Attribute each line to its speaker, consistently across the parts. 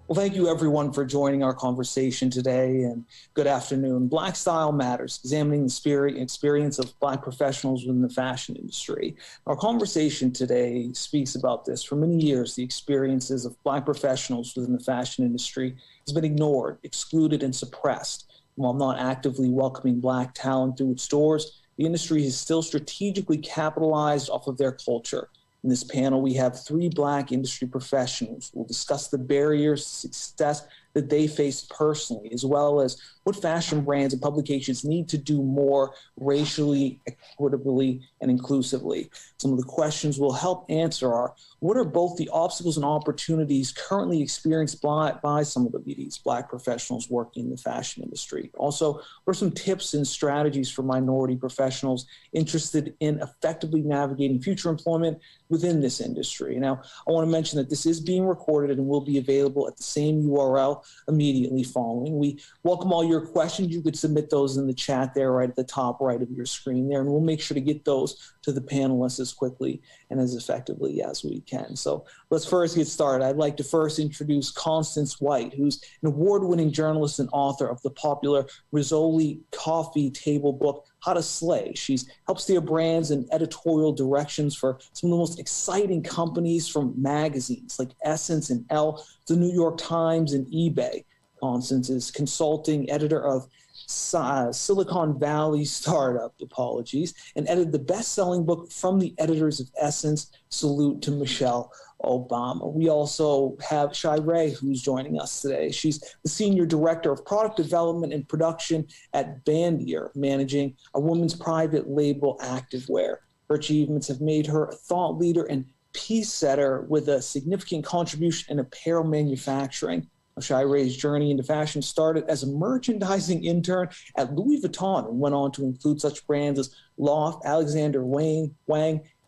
Speaker 1: Well, thank you everyone for joining our conversation today, and good afternoon. Black Style Matters, examining the spirit and experience of Black professionals within the fashion industry. Our conversation today speaks about this. For many years, the experiences of Black professionals within the fashion industry has been ignored, excluded, and suppressed. While not actively welcoming Black talent through its doors, the industry has still strategically capitalized off of their culture. In this panel, we have three Black industry professionals who will discuss the barriers to success that they face personally, as well as what fashion brands and publications need to do more racially, equitably, and inclusively. Some of the questions we'll help answer are, what are both the obstacles and opportunities currently experienced by some of these Black professionals working in the fashion industry? Also, what are some tips and strategies for minority professionals interested in effectively navigating future employment within this industry? Now, I want to mention that this is being recorded and will be available at the same URL immediately following. We welcome all your questions. You could submit those in the chat there right at the top right of your screen there, and we'll make sure to get those to the panelists as quickly and as effectively as we can. So let's first get started. I'd like to first introduce Constance White, who's an award-winning journalist and author of the popular Rizzoli coffee table book, How to Slay. She's helped steer brands and editorial directions for some of the most exciting companies, from magazines like Essence and Elle, the New York Times and eBay. Constance is consulting editor of Silicon Valley Startup, and edited the best-selling book From the Editors of Essence, Salute to Michelle Obama. We also have Shai Ray, who's joining us today. She's the Senior Director of Product Development and Production at Bandier, managing a women's private label activewear. Her achievements have made her a thought leader and piece setter with a significant contribution in apparel manufacturing. Shai Ray's journey into fashion started as a merchandising intern at Louis Vuitton and went on to include such brands as Loft, Alexander Wang,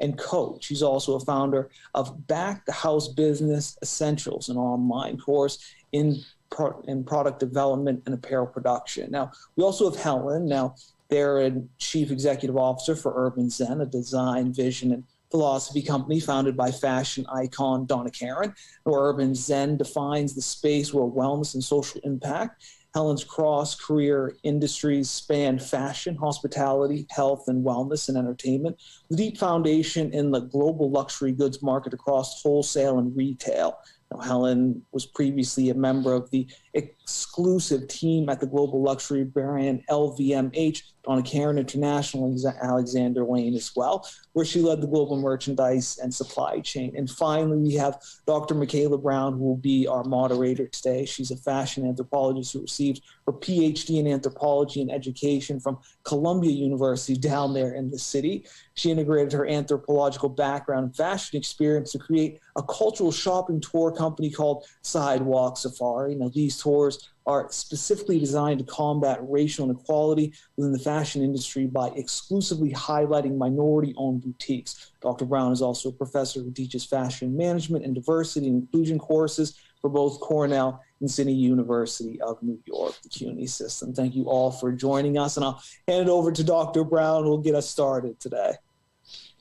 Speaker 1: and Coach. She's also a founder of Back the House Business Essentials, an online course in product development and apparel production. Now, we also have Helen. Now, they're a chief executive officer for Urban Zen, a design, vision, and philosophy company founded by fashion icon Donna Karan. Urban Zen defines the space where wellness and social impact. Helen's cross-career industries span fashion, hospitality, health and wellness, and entertainment, with a deep foundation in the global luxury goods market across wholesale and retail. Now, Helen was previously a member of the exclusive team at the global luxury brand LVMH, Donna Karan International, and Alexander Wang as well, where she led the global merchandise and supply chain. And finally, we have Dr. Michaela Brown, who will be our moderator today. She's a fashion anthropologist who received her PhD in anthropology and education from Columbia University down there in the city. She integrated her anthropological background and fashion experience to create a cultural shopping tour company called Sidewalk Safari. Now, these tours are specifically designed to combat racial inequality within the fashion industry by exclusively highlighting minority-owned boutiques. Dr. Brown is also a professor who teaches fashion management and diversity and inclusion courses for both Cornell and City University of New York, the CUNY system. Thank you all for joining us, and I'll hand it over to Dr. Brown, who will get us started today.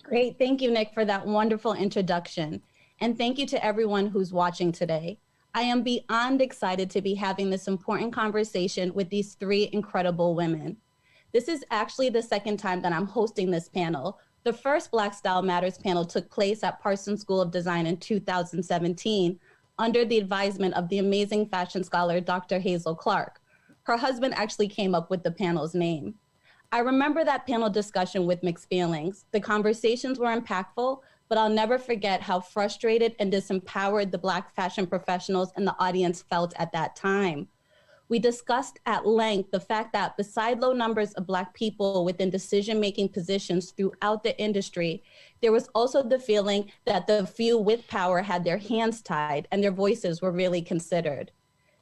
Speaker 2: Great. Thank you, Nick, for that wonderful introduction. And thank you to everyone who's watching today. I am beyond excited to be having this important conversation with these three incredible women. This is actually the second time that I'm hosting this panel. The first Black Style Matters panel took place at Parsons School of Design in 2017 under the advisement of the amazing fashion scholar, Dr. Hazel Clark. Her husband actually came up with the panel's name. I remember that panel discussion with mixed feelings. The conversations were impactful, but I'll never forget how frustrated and disempowered the Black fashion professionals and the audience felt at that time. We discussed at length the fact that beside low numbers of Black people within decision-making positions throughout the industry, there was also the feeling that the few with power had their hands tied and their voices were really considered.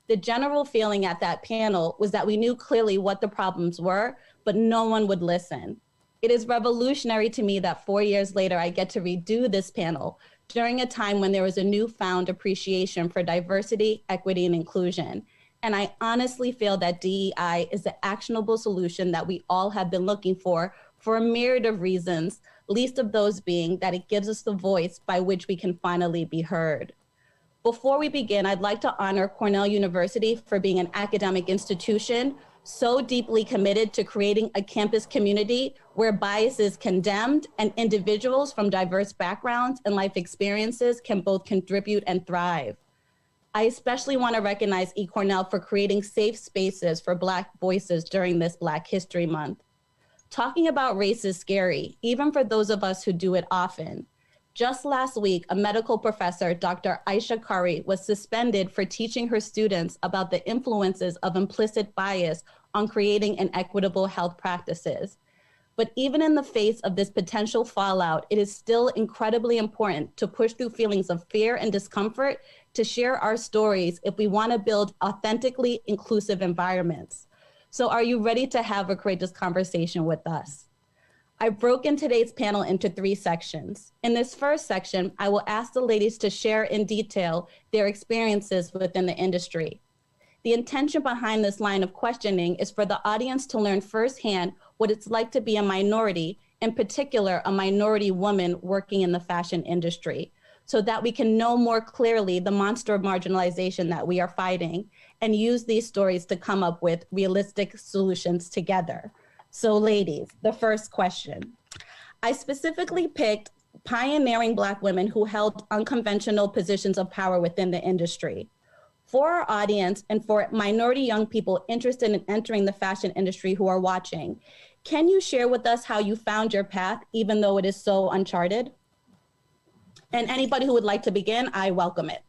Speaker 2: The general feeling at that panel was that we knew clearly what the problems were, but no one would listen. It is revolutionary to me that 4 years later, I get to redo this panel during a time when there was a newfound appreciation for diversity, equity, and inclusion. And I honestly feel that DEI is the actionable solution that we all have been looking for a myriad of reasons, least of those being that it gives us the voice by which we can finally be heard. Before we begin, I'd like to honor Cornell University for being an academic institution so deeply committed to creating a campus community where bias is condemned and individuals from diverse backgrounds and life experiences can both contribute and thrive. I especially want to recognize eCornell for creating safe spaces for Black voices during this Black History Month. Talking about race is scary, even for those of us who do it often. Just last week, a medical professor, Dr. Aisha Curry, was suspended for teaching her students about the influences of implicit bias on creating inequitable health practices. But even in the face of this potential fallout, it is still incredibly important to push through feelings of fear and discomfort to share our stories if we want to build authentically inclusive environments. So are you ready to have a courageous conversation with us? I've broken today's panel into 3 sections. In this first section, I will ask the ladies to share in detail their experiences within the industry. The intention behind this line of questioning is for the audience to learn firsthand what it's like to be a minority, in particular, a minority woman working in the fashion industry, so that we can know more clearly the monster of marginalization that we are fighting and use these stories to come up with realistic solutions together. So ladies, the first question. I specifically picked pioneering Black women who held unconventional positions of power within the industry. For our audience and for minority young people interested in entering the fashion industry who are watching, can you share with us how you found your path, even though it is so uncharted? And anybody who would like to begin, I welcome it.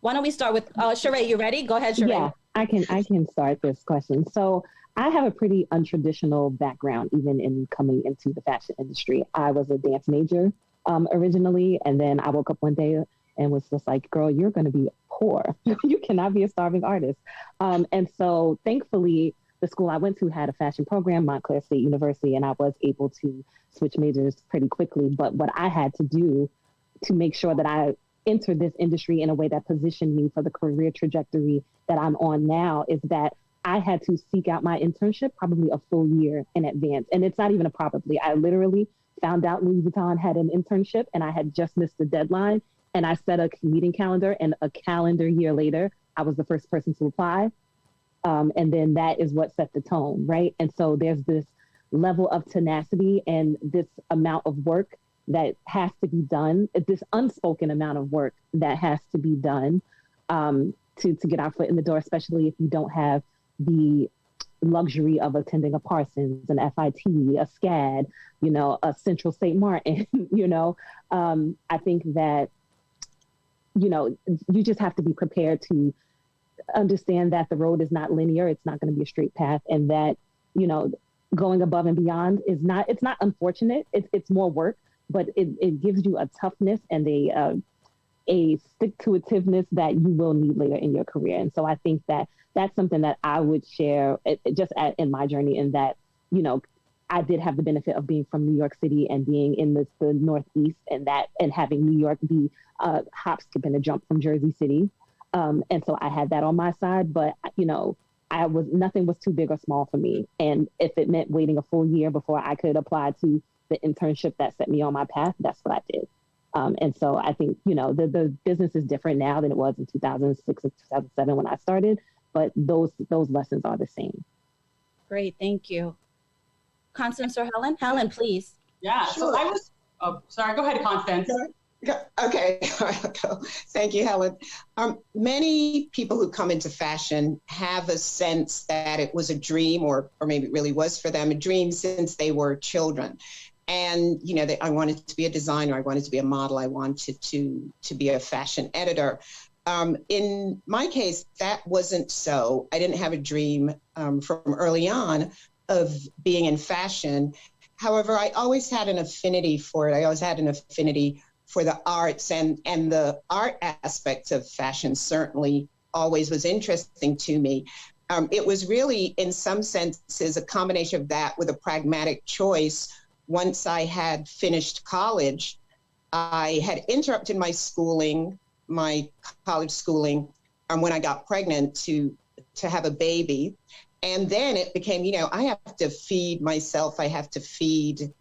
Speaker 2: Why don't we start with Sheree, you ready? Go ahead, Sheree.
Speaker 3: Yeah, I can start this question. So I have a pretty untraditional background, even in coming into the fashion industry. I was a dance major originally, and then I woke up one day and was just like, girl, you're going to be poor. You cannot be a starving artist. And so thankfully, the school I went to had a fashion program, Montclair State University, and I was able to switch majors pretty quickly. But what I had to do to make sure that I entered this industry in a way that positioned me for the career trajectory that I'm on now is that I had to seek out my internship probably a full year in advance. And it's not even a probably. I literally found out Louis Vuitton had an internship and I had just missed the deadline. And I set a meeting calendar, and a calendar year later, I was the first person to apply. And then that is what set the tone, right? And so there's this level of tenacity and this amount of work that has to be done, this unspoken amount of work that has to be done to get our foot in the door, especially if you don't have the luxury of attending a Parsons, an FIT, a SCAD, a Central St. Martin, I think that, you just have to be prepared to understand that the road is not linear. It's not going to be a straight path, and that, going above and beyond it's not unfortunate. It's more work, but it gives you a toughness and a stick-to-itiveness that you will need later in your career. And so I think that that's something that I would share in my journey, in that, I did have the benefit of being from New York City and being in the Northeast, and having New York be a hop, skip, and a jump from Jersey City. And so I had that on my side, but, nothing was too big or small for me. And if it meant waiting a full year before I could apply to the internship that set me on my path, that's what I did. And so I think, the business is different now than it was in 2006 or 2007 when I started, but those lessons are the same.
Speaker 2: Great, thank you. Constance or Helen? Helen, please.
Speaker 4: Yeah,
Speaker 5: sure.
Speaker 4: So sorry, go ahead, Constance.
Speaker 5: Okay, I'll go. Thank you, Helen. Many people who come into fashion have a sense that it was a dream, or maybe it really was for them, a dream since they were children. And, I wanted to be a designer, I wanted to be a model, I wanted to be a fashion editor. In my case, that wasn't so. I didn't have a dream from early on of being in fashion. However, I always had an affinity for it. I always had an affinity for the arts, and the art aspect of fashion certainly always was interesting to me. It was really, in some senses, a combination of that with a pragmatic choice. Once I had finished college, I had interrupted my college schooling, when I got pregnant to have a baby. And then it became, I have to feed myself. I have to feed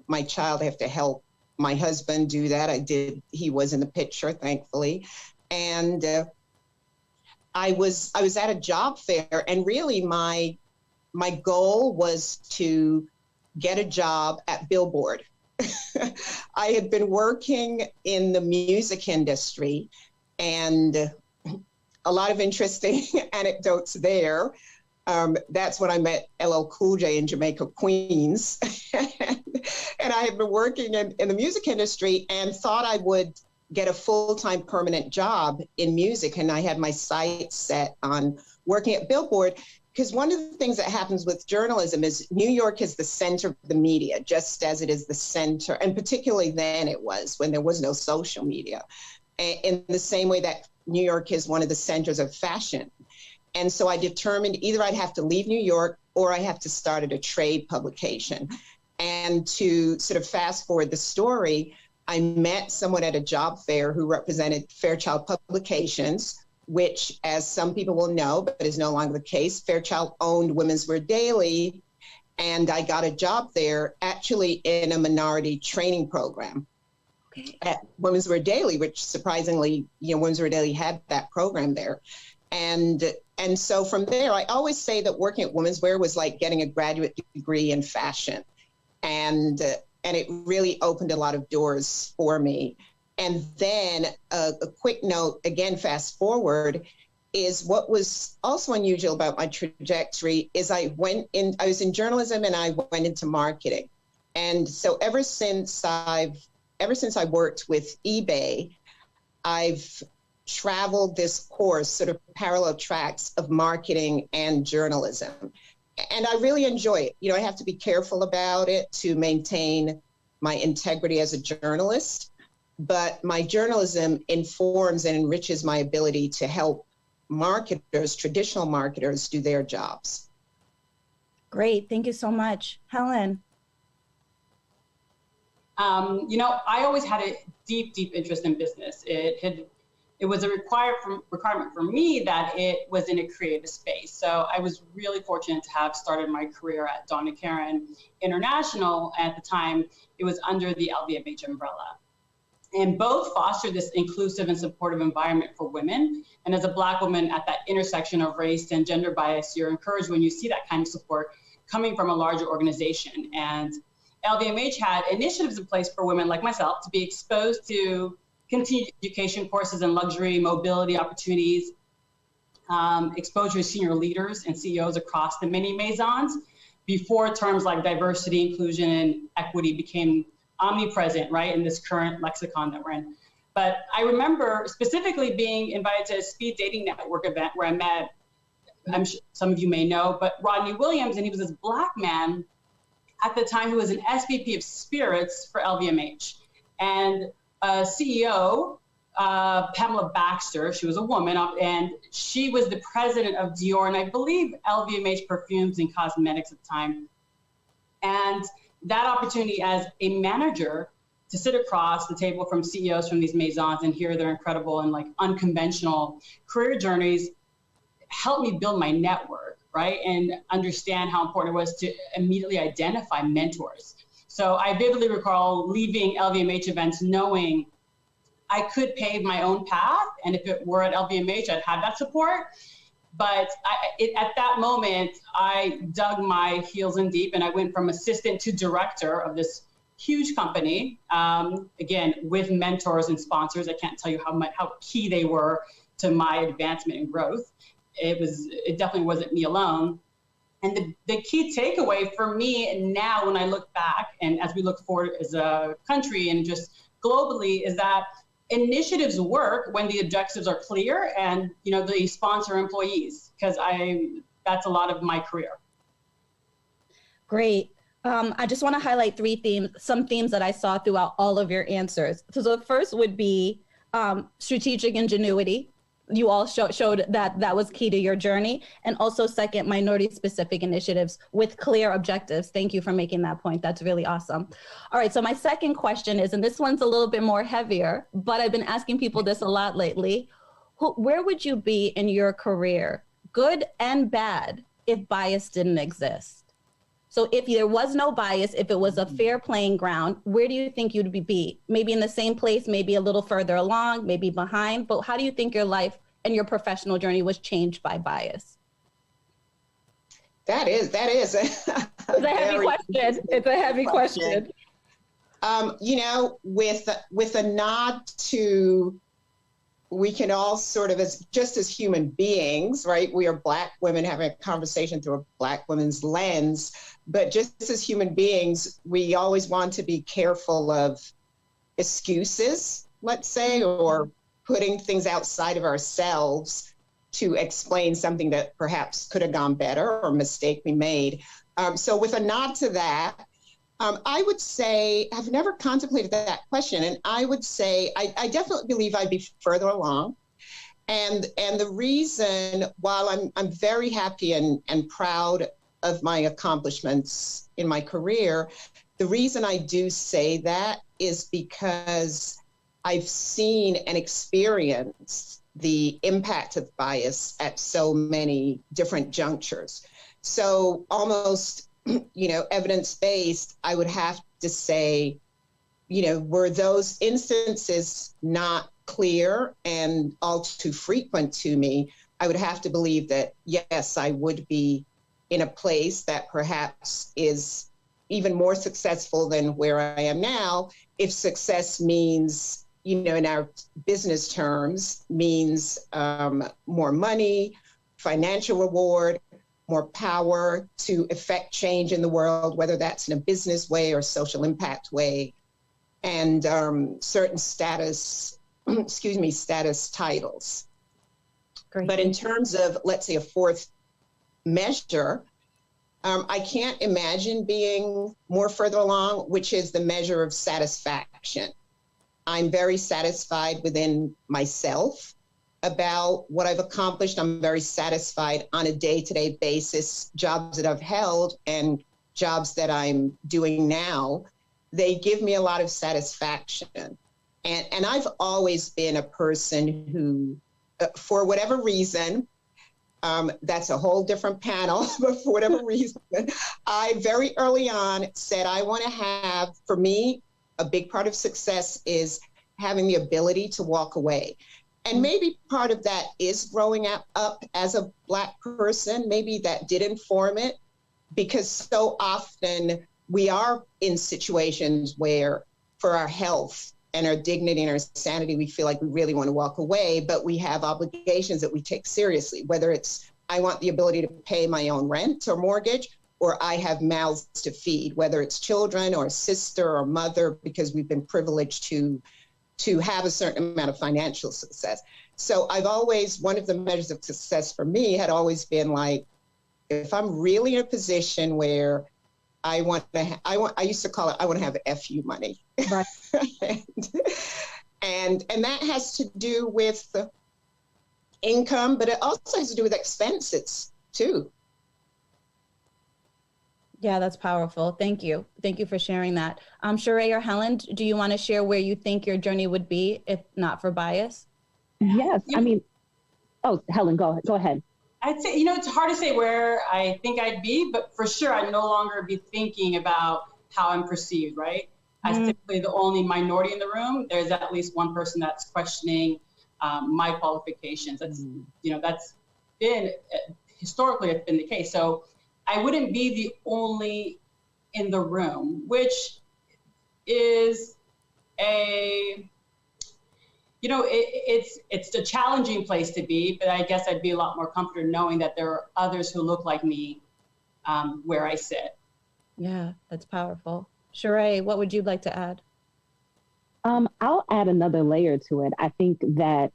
Speaker 5: my child. I have to help my husband do that. He was in the picture, thankfully. And I was at a job fair, and really my goal was to get a job at Billboard. I had been working in the music industry, and a lot of interesting anecdotes there. That's when I met LL Cool J in Jamaica, Queens. And I had been working in the music industry and thought I would get a full-time permanent job in music. And I had my sights set on working at Billboard, because one of the things that happens with journalism is New York is the center of the media, just as it is the center, and particularly then it was, when there was no social media, in the same way that New York is one of the centers of fashion. And so I determined either I'd have to leave New York or I have to start at a trade publication. And to sort of fast forward the story, I met someone at a job fair who represented Fairchild Publications, which, as some people will know, but is no longer the case, Fairchild owned Women's Wear Daily. And I got a job there actually in a minority training program at Women's Wear Daily, which surprisingly, Women's Wear Daily had that program there. And so from there, I always say that working at Women's Wear was like getting a graduate degree in fashion. And it really opened a lot of doors for me. And then a quick note, again, fast forward, is what was also unusual about my trajectory is I was in journalism and I went into marketing. And so ever since I worked with eBay, I've traveled this course, sort of parallel tracks of marketing and journalism. And I really enjoy it. I have to be careful about it to maintain my integrity as a journalist, but my journalism informs and enriches my ability to help marketers, traditional marketers, do their jobs.
Speaker 2: Great. Thank you so much. Helen.
Speaker 4: I always had a deep interest in business. It was a requirement for me that it was in a creative space. So I was really fortunate to have started my career at Donna Karan International. At the time, it was under the LVMH umbrella. And both fostered this inclusive and supportive environment for women. And as a Black woman at that intersection of race and gender bias, you're encouraged when you see that kind of support coming from a larger organization. And LVMH had initiatives in place for women like myself to be exposed to continued education courses and luxury mobility opportunities, exposure to senior leaders and CEOs across the many Maisons before terms like diversity, inclusion, and equity became omnipresent, right, in this current lexicon that we're in. But I remember specifically being invited to a speed dating network event where I met, I'm sure some of you may know, but Rodney Williams, and he was this Black man at the time who was an SVP of spirits for LVMH. And CEO, Pamela Baxter, she was a woman, and she was the president of Dior, and I believe LVMH perfumes and cosmetics at the time. And that opportunity as a manager to sit across the table from CEOs from these Maisons and hear their incredible and like unconventional career journeys helped me build my network, right? And understand how important it was to immediately identify mentors. So I vividly recall leaving LVMH events knowing I could pave my own path. And if it were at LVMH, I'd have that support. But at that moment, I dug my heels in deep and I went from assistant to director of this huge company, again, with mentors and sponsors. I can't tell you how key they were to my advancement and growth. It definitely wasn't me alone. And the key takeaway for me now, when I look back and as we look forward as a country and just globally, is that initiatives work when the objectives are clear and they sponsor employees, because that's a lot of my career.
Speaker 2: Great. I just want to highlight some themes that I saw throughout all of your answers. So the first would be strategic ingenuity. You all showed that was key to your journey. And also second, minority-specific initiatives with clear objectives. Thank you for making that point. That's really awesome. All right, so my second question is, and this one's a little bit more heavier, but I've been asking people this a lot lately. Where would you be in your career, good and bad, if bias didn't exist? So if there was no bias, if it was a fair playing ground, where do you think you'd be? Maybe in the same place, maybe a little further along, maybe behind, but how do you think your life and your professional journey was changed by bias?
Speaker 5: That is
Speaker 2: It's a heavy question. It's a heavy question.
Speaker 5: You know, with a nod to, we can all sort of, as human beings, right? We are Black women having a conversation through a Black woman's lens, but just as human beings, we always want to be careful of excuses, let's say, or putting things outside of ourselves to explain something that perhaps could have gone better or a mistake we made. So with a nod to that, I would say, I've never contemplated that question. And I would say, I definitely believe I'd be further along. And the reason, while I'm very happy and proud of my accomplishments in my career, the reason I do say that is because I've seen and experienced the impact of bias at so many different junctures. So almost, you know, evidence-based, I would have to say, you know, were those instances not clear and all too frequent to me, I would have to believe that, yes, I would be in a place that perhaps is even more successful than where I am now, if success means, you know, in our business terms, means more money, financial reward, more power to affect change in the world, whether that's in a business way or social impact way, and certain status titles.
Speaker 2: Great.
Speaker 5: But in terms of, let's say, a fourth measure, I can't imagine being more further along, which is the measure of satisfaction. I'm very satisfied within myself about what I've accomplished. I'm very satisfied on a day-to-day basis, jobs that I've held and jobs that I'm doing now, they give me a lot of satisfaction. And I've always been a person who, for whatever reason, that's a whole different panel, but for whatever reason, I very early on said, I want to have, for me, a big part of success is having the ability to walk away. And maybe part of that is growing up as a Black person. Maybe that did inform it, because so often we are in situations where for our health and our dignity and our sanity, we feel like we really want to walk away, but we have obligations that we take seriously, whether it's I want the ability to pay my own rent or mortgage, or I have mouths to feed, whether it's children or sister or mother, because we've been privileged to have a certain amount of financial success. So I've always, one of the measures of success for me had always been like, if I'm really in a position where I used to call it, I want to have FU money.
Speaker 3: Right.
Speaker 5: and that has to do with income, but it also has to do with expenses too.
Speaker 2: Yeah, that's powerful. Thank you. Thank you for sharing that. Sheree or Helen, do you want to share where you think your journey would be if not for bias?
Speaker 3: Yes. I mean, Helen, go ahead.
Speaker 4: I'd say, you know, it's hard to say where I think I'd be, but for sure, I'd no longer be thinking about how I'm perceived, right? As typically the only minority in the room, there's at least one person that's questioning my qualifications. That's, you know, that's been, historically, it's been the case. So I wouldn't be the only in the room, which is a, you know, it's a challenging place to be, but I guess I'd be a lot more comfortable knowing that there are others who look like me where I sit.
Speaker 2: Yeah, that's powerful. Sheree, what would you like to add?
Speaker 3: I'll add another layer to it. I think that,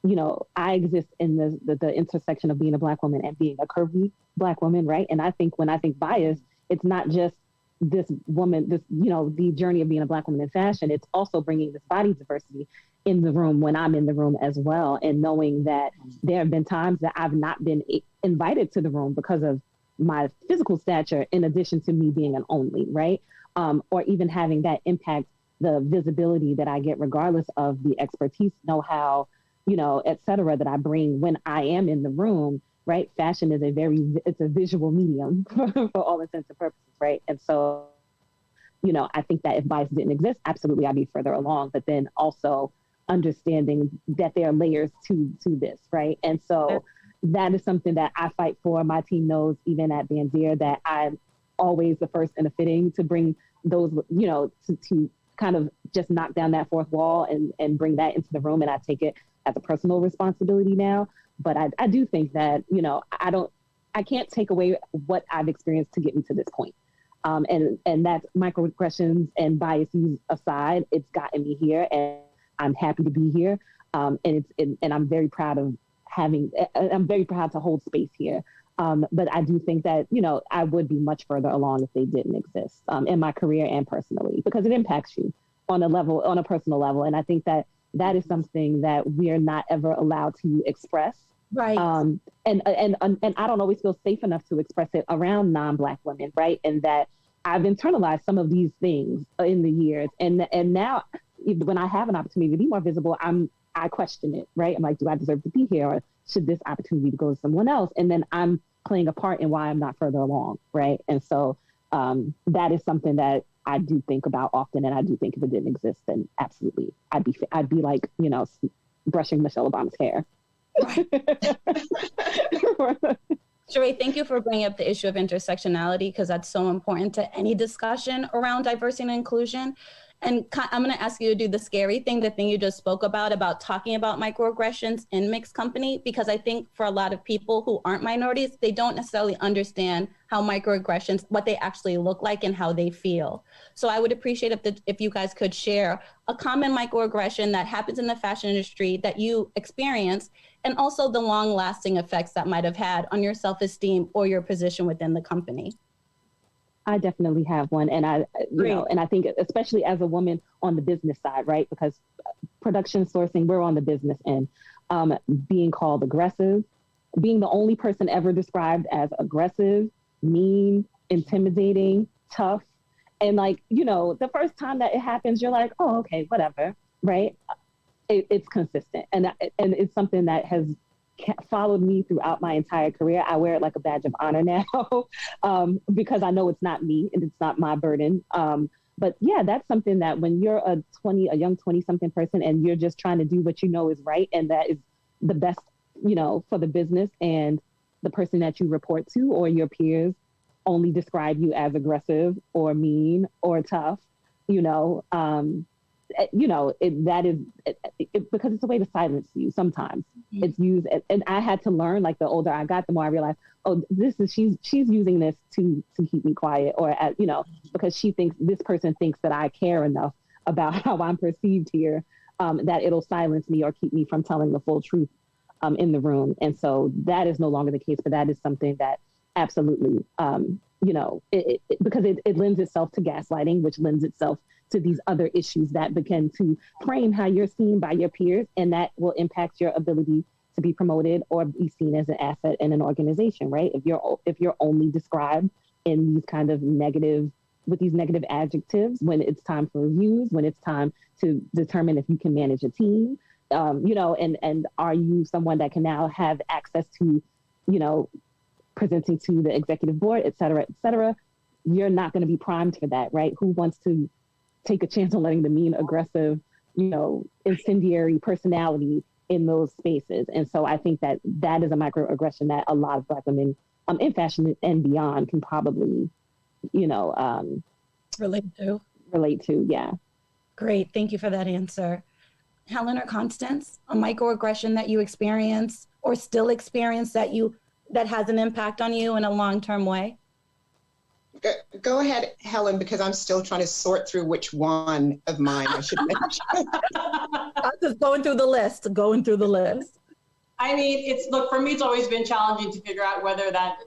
Speaker 3: you know, I exist in the intersection of being a Black woman and being a curvy Black woman, right? And I think when I think bias, it's not just this woman, you know, the journey of being a Black woman in fashion. It's also bringing this body diversity in the room when I'm in the room as well. And knowing that there have been times that I've not been invited to the room because of my physical stature, in addition to me being an only, right? Or even having that impact the visibility that I get, regardless of the expertise, know-how, you know, et cetera, that I bring when I am in the room. right? Fashion is it's a visual medium for all intents and purposes, right? And so, I think that if bias didn't exist, absolutely I'd be further along, but then also understanding that there are layers to this, right? And so that is something that I fight for. My team knows, even at Banzier, that I'm always the first in the fitting to bring those, to kind of just knock down that fourth wall and bring that into the room. And I take it as a personal responsibility now. But I do think that, I can't take away what I've experienced to get me to this point. And that's microaggressions and biases aside, it's gotten me here, and I'm happy to be here. And I'm very proud of I'm very proud to hold space here. But I do think that, I would be much further along if they didn't exist in my career and personally, because it impacts you on a personal level. And I think that is something that we're not ever allowed to express.
Speaker 2: Right.
Speaker 3: And I don't always feel safe enough to express it around non-Black women, right? And that I've internalized some of these things in the years. And now when I have an opportunity to be more visible, I question it, right? I'm like, do I deserve to be here? Or should this opportunity go to someone else? And then I'm playing a part in why I'm not further along, right? And so that is something that I do think about often. And I do think if it didn't exist, then absolutely, I'd be like, brushing Michelle Obama's hair.
Speaker 2: Sheree, thank you for bringing up the issue of intersectionality, because that's so important to any discussion around diversity and inclusion. And I'm going to ask you to do the scary thing, the thing you just spoke about talking about microaggressions in mixed company, because I think for a lot of people who aren't minorities, they don't necessarily understand how microaggressions, what they actually look like and how they feel. So I would appreciate if you guys could share a common microaggression that happens in the fashion industry that you experience, and also the long lasting effects that might have had on your self-esteem or your position within the company.
Speaker 3: I definitely have one. And and I think especially as a woman on the business side, right? Because production sourcing, we're on the business end, being called aggressive, being the only person ever described as aggressive, mean, intimidating, tough. And the first time that it happens, you're like, oh, okay, whatever, right? It's consistent. And it's something that has followed me throughout my entire career. I wear it like a badge of honor now because I know it's not me and it's not my burden. But yeah, that's something that when you're a young 20-something person and you're just trying to do what you know is right, and that is the best, for the business, and the person that you report to or your peers only describe you as aggressive or mean or tough, because it's a way to silence you sometimes. Mm-hmm. It's used, and I had to learn, the older I got, the more I realized, oh, she's using this to keep me quiet, or because this person thinks that I care enough about how I'm perceived here, that it'll silence me or keep me from telling the full truth in the room. And so that is no longer the case, but that is something that absolutely, because it lends itself to gaslighting, which lends itself to these other issues that begin to frame how you're seen by your peers, and that will impact your ability to be promoted or be seen as an asset in an organization, right? If you're only described in these kind of with these negative adjectives when it's time for reviews, when it's time to determine if you can manage a team, and are you someone that can now have access to, presenting to the executive board, et cetera, you're not going to be primed for that, right? Who wants to take a chance on letting the mean, aggressive, incendiary personality in those spaces? And so I think that is a microaggression that a lot of Black women in fashion and beyond can probably, relate to. Yeah.
Speaker 2: Great. Thank you for that answer. Helen or Constance, a microaggression that you experience or still experience that has an impact on you in a long-term way?
Speaker 5: Go ahead, Helen, because I'm still trying to sort through which one of mine I should mention.
Speaker 2: I'm just going through the list.
Speaker 4: I mean, for me, it's always been challenging to figure out whether that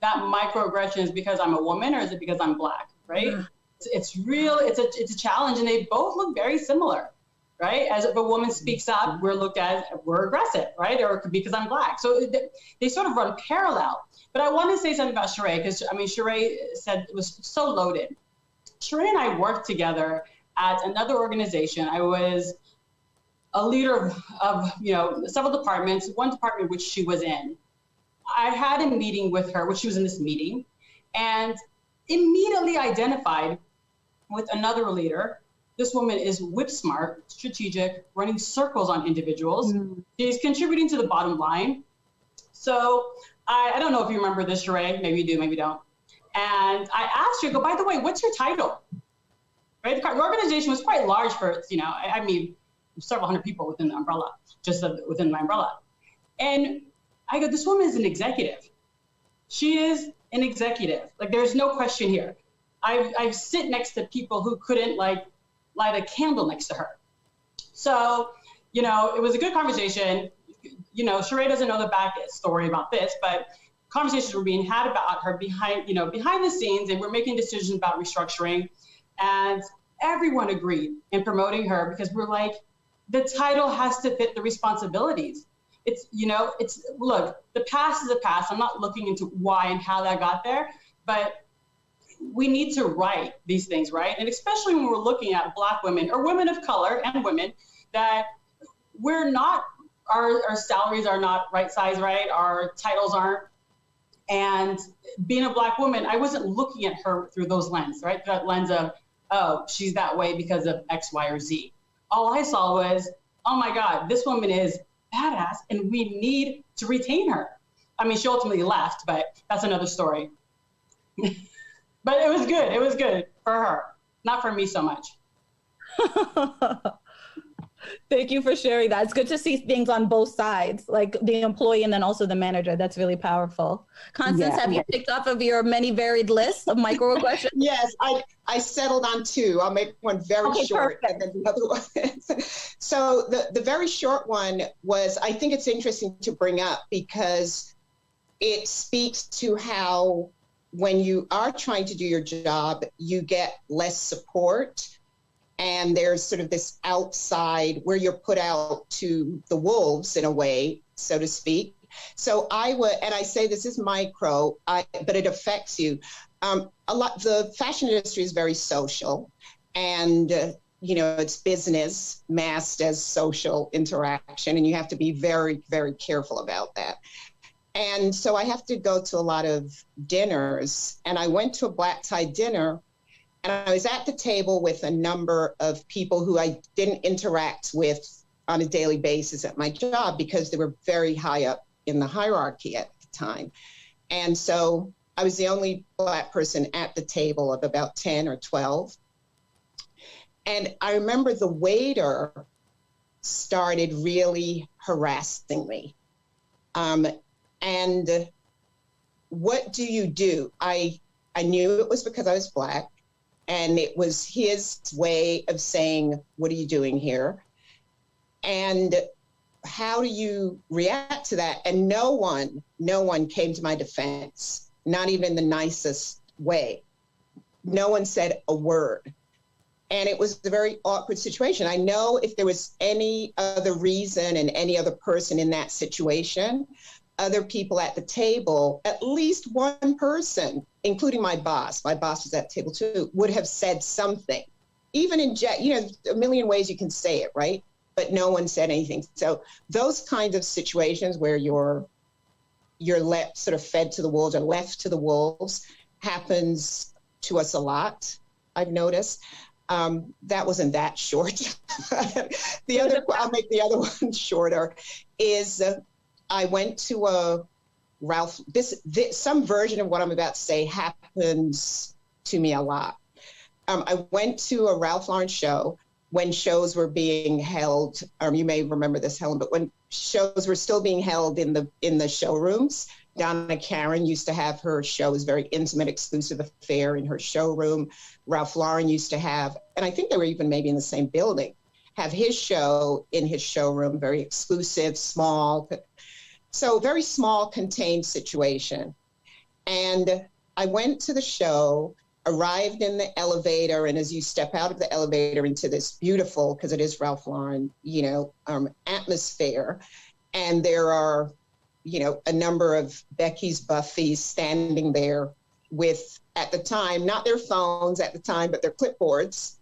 Speaker 4: microaggression is because I'm a woman or is it because I'm Black, right? Yeah. It's a challenge, and they both look very similar, right? As if a woman speaks up, we're aggressive, right? Or it could be because I'm Black. So they sort of run parallel. But I want to say something about Sheree, because Sheree said it was so loaded. Sheree and I worked together at another organization. I was a leader of several departments, one department which she was in. I had a meeting with her, which she was in this meeting, and immediately identified with another leader. This woman is whip smart, strategic, running circles on individuals. She's contributing to the bottom line. So I don't know if you remember this, Sheree. Maybe you do, maybe you don't. And I asked her, I go, by the way, what's your title? Right? The organization was quite large for, I mean, several hundred people within the umbrella, just within my umbrella. And I go, this woman is an executive. She is an executive. Like, there's no question here. I sit next to people who couldn't light a candle next to her. So, it was a good conversation. Sheree doesn't know the back story about this, but conversations were being had about her behind the scenes, and we're making decisions about restructuring. And everyone agreed in promoting her because we're like, the title has to fit the responsibilities. Look, the past is the past. I'm not looking into why and how that got there, but we need to right these things, right? And especially when we're looking at Black women or women of color and women, that we're not, our salaries are not right size, right? Our titles aren't. And being a Black woman, I wasn't looking at her through those lenses, right? That lens of, oh, she's that way because of X, Y, or Z. All I saw was, oh my God, this woman is badass and we need to retain her. I mean, she ultimately left, but that's another story. But it was good. It was good for her, not for me so much.
Speaker 2: Thank you for sharing that. It's good to see things on both sides, like the employee and then also the manager. That's really powerful. Constance, have you picked off of your many varied list of microaggressions?
Speaker 5: Yes, I settled on two. I'll make one very short and then the other one. So the very short one was, I think it's interesting to bring up because it speaks to how when you are trying to do your job, you get less support. And there's sort of this outside where you're put out to the wolves in a way, so to speak. So and I say this is micro, but it affects you. A lot. The fashion industry is very social, and it's business masked as social interaction, and you have to be very, very careful about that. And so I have to go to a lot of dinners, and I went to a black tie dinner. And I was at the table with a number of people who I didn't interact with on a daily basis at my job because they were very high up in the hierarchy at the time. And so I was the only Black person at the table of about 10 or 12. And I remember the waiter started really harassing me. And what do you do? I knew it was because I was Black. And it was his way of saying, what are you doing here? And how do you react to that? And no one came to my defense, not even in the nicest way. No one said a word. And it was a very awkward situation. I know if there was any other reason and any other person in that situation, other people at the table, at least one person, including my boss was at the table too, would have said something. Even a million ways you can say it, right? But no one said anything. So those kinds of situations where you're sort of fed to the wolves or left to the wolves happens to us a lot, I've noticed. That wasn't that short. I'll make the other one shorter, is I went to a Ralph, some version of what I'm about to say happens to me a lot. I went to a Ralph Lauren show when shows were being held, you may remember this, Helen, but when shows were still being held in the showrooms. Donna Karan used to have her shows, very intimate, exclusive affair in her showroom. Ralph Lauren used to have, and I think they were even maybe in the same building, have his show in his showroom, very exclusive, small. So very small, contained situation. And I went to the show, arrived in the elevator, and as you step out of the elevator into this beautiful, because it is Ralph Lauren, atmosphere, and there are, a number of Becky's Buffies standing there with, at the time, not their phones at the time, but their clipboards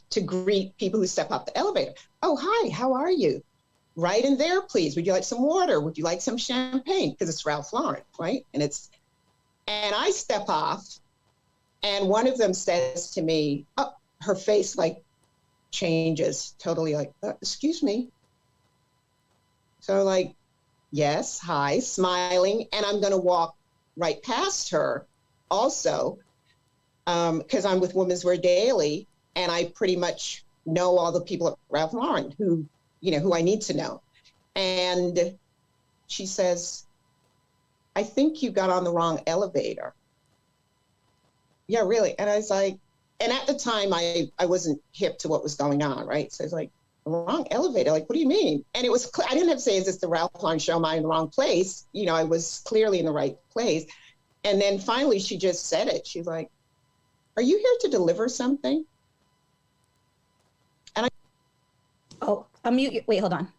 Speaker 5: to greet people who step up the elevator. Oh, hi, how are you? right in there, please. Would you like some water? Would you like some champagne? Because it's Ralph Lauren, right? And I step off, and one of them says to me, oh, her face like changes totally, like, excuse me. So like, yes, hi, smiling, and I'm going to walk right past her also, because I'm with Women's Wear Daily, and I pretty much know all the people at Ralph Lauren who I need to know. And she says, I think you got on the wrong elevator. Yeah, really. And I was like, and at the time I wasn't hip to what was going on, right? So I was like, the wrong elevator? Like, what do you mean? And it was, I didn't have to say, is this the Ralph Lauren show? Am I in the wrong place? I was clearly in the right place. And then finally she just said it. She's like, are you here to deliver something? And
Speaker 2: unmute you. Wait, hold on.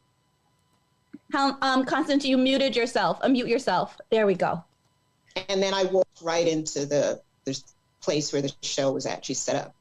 Speaker 2: Constance, you muted yourself. Unmute yourself. There we go.
Speaker 5: And then I walked right into the place where the show was actually set up.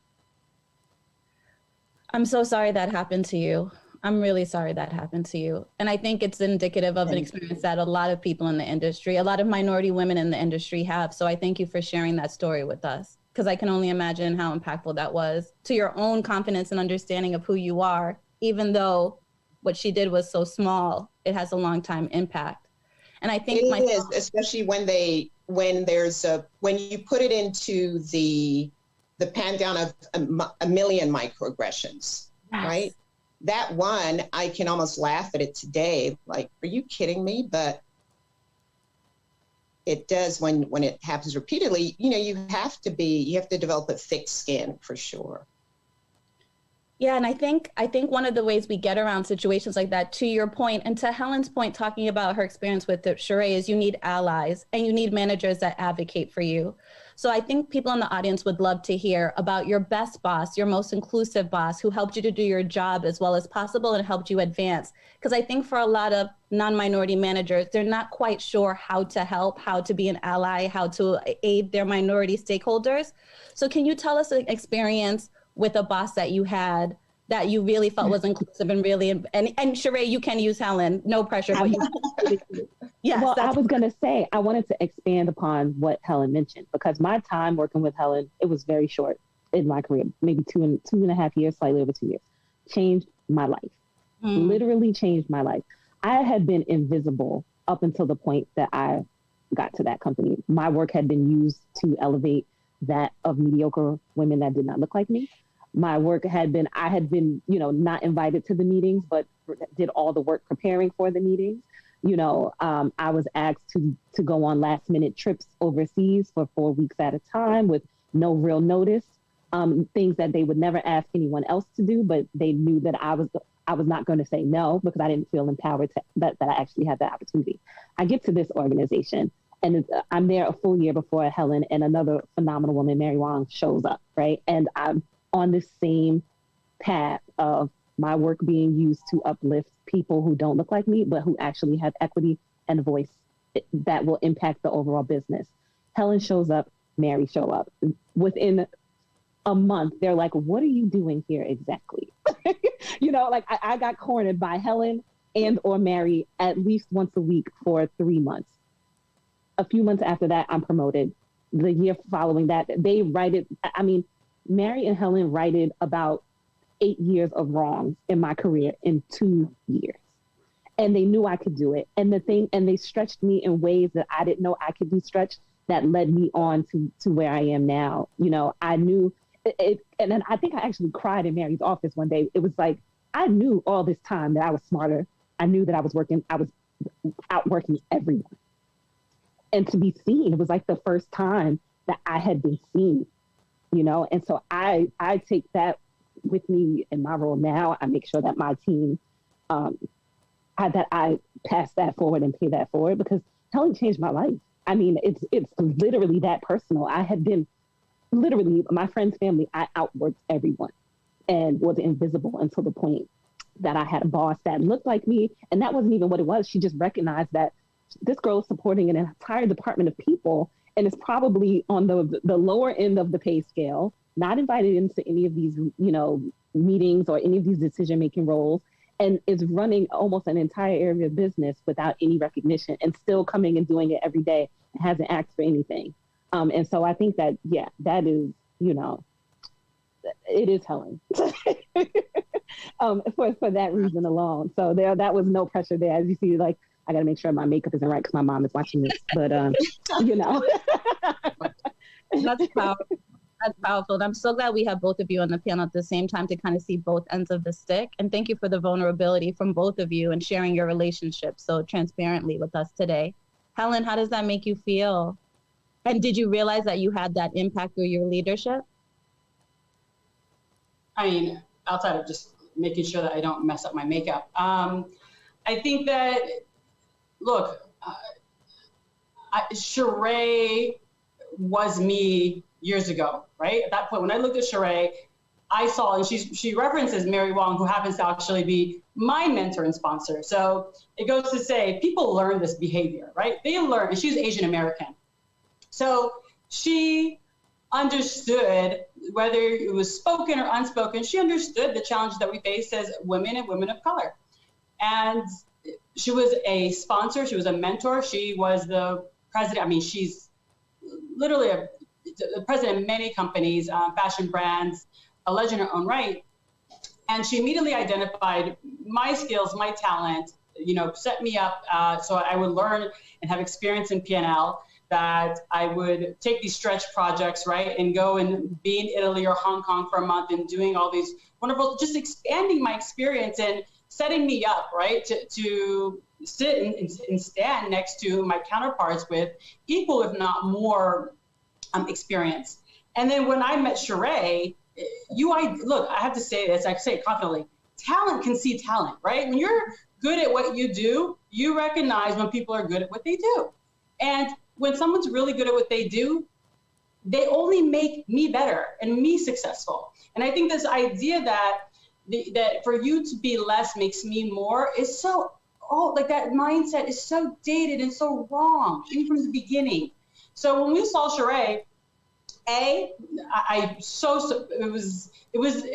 Speaker 2: I'm so sorry that happened to you. I'm really sorry that happened to you. And I think it's indicative of an experience that a lot of people in the industry, a lot of minority women in the industry have. So I thank you for sharing that story with us, because I can only imagine how impactful that was to your own confidence and understanding of who you are. Even though what she did was so small, it has a long time impact. And I think
Speaker 5: it is, especially when you put it into the pantheon of a million microaggressions, yes. Right? That one, I can almost laugh at it today. Like, are you kidding me? But it does when it happens repeatedly. You have to develop a thick skin for sure.
Speaker 2: Yeah, and I think one of the ways we get around situations like that, to your point, and to Helen's point, talking about her experience with Sheree, is you need allies and you need managers that advocate for you. So I think people in the audience would love to hear about your best boss, your most inclusive boss, who helped you to do your job as well as possible and helped you advance. Because I think for a lot of non-minority managers, they're not quite sure how to help, how to be an ally, how to aid their minority stakeholders. So can you tell us an experience with a boss that you had that you really felt was inclusive and really, and Sheree, you can use Helen, no pressure. But yes.
Speaker 3: Well, I was going to say, I wanted to expand upon what Helen mentioned, because my time working with Helen, it was very short in my career, maybe two and a half years, slightly over 2 years, changed my life, literally changed my life. I had been invisible up until the point that I got to that company. My work had been used to elevate that of mediocre women that did not look like me. My work had been, I had been, not invited to the meetings, but did all the work preparing for the meetings. I was asked to go on last minute trips overseas for 4 weeks at a time with no real notice, things that they would never ask anyone else to do, but they knew that I was not going to say no, because I didn't feel empowered that I actually had that opportunity. I get to this organization, and I'm there a full year before Helen and another phenomenal woman, Mary Wong, shows up, right? And I'm on this same path of my work being used to uplift people who don't look like me, but who actually have equity and voice that will impact the overall business. Helen shows up, Mary show up. Within a month, they're like, what are you doing here exactly? I got cornered by Helen and or Mary at least once a week for 3 months. A few months after that, I'm promoted. The year following that, they righted, Mary and Helen righted about 8 years of wrongs in my career in 2 years. And they knew I could do it. And they stretched me in ways that I didn't know I could be stretched, that led me on to where I am now. I knew it. And then I think I actually cried in Mary's office one day. It was like, I knew all this time that I was smarter. I knew that I was outworking everyone. And to be seen, it was like the first time that I had been seen, and so I take that with me in my role now. I make sure that my team, that I pass that forward and pay that forward, because Helen changed my life. It's literally that personal. I had been literally, my friend's family, I outworked everyone and was invisible until the point that I had a boss that looked like me. And that wasn't even what it was. She just recognized that this girl is supporting an entire department of people and is probably on the lower end of the pay scale, not invited into any of these, meetings or any of these decision-making roles. and is running almost an entire area of business without any recognition and still coming and doing it every day and hasn't asked for anything. And so I think that, yeah, that is, you know, it is Helen for that reason alone. So that was no pressure there. As you see, like, I got to make sure my makeup isn't right because my mom is watching this, but you know.
Speaker 2: That's powerful. That's powerful. And I'm so glad we have both of you on the panel at the same time to kind of see both ends of the stick. And thank you for the vulnerability from both of you and sharing your relationship so transparently with us today. Helen, how does that make you feel? And did you realize that you had that impact through your leadership?
Speaker 4: I mean, outside of just making sure that I don't mess up my makeup, I think that, look, Sheree was me years ago, right? At that point, when I looked at Sheree, I saw, and she references Mary Wong, who happens to actually be my mentor and sponsor. So it goes to say, people learn this behavior, right? They learn, and she's Asian American. So she understood, whether it was spoken or unspoken, she understood the challenges that we face as women and women of color. And she was a sponsor, she was a mentor, she was the president. I mean, she's literally the president of many companies, fashion brands, a legend in her own right. And she immediately identified my skills, my talent, you know, set me up so I would learn and have experience in P&L, that I would take these stretch projects, right, and go and be in Italy or Hong Kong for a month and doing all these wonderful, just expanding my experience and setting me up, right, to sit and stand next to my counterparts with equal, if not more, experience. And then when I met Sheree, look, I have to say this, I say it confidently, talent can see talent, right? When you're good at what you do, you recognize when people are good at what they do. And when someone's really good at what they do, they only make me better and me successful. And I think this idea that for you to be less makes me more is so, like that mindset is so dated and so wrong, even from the beginning. So when we saw Sheree, it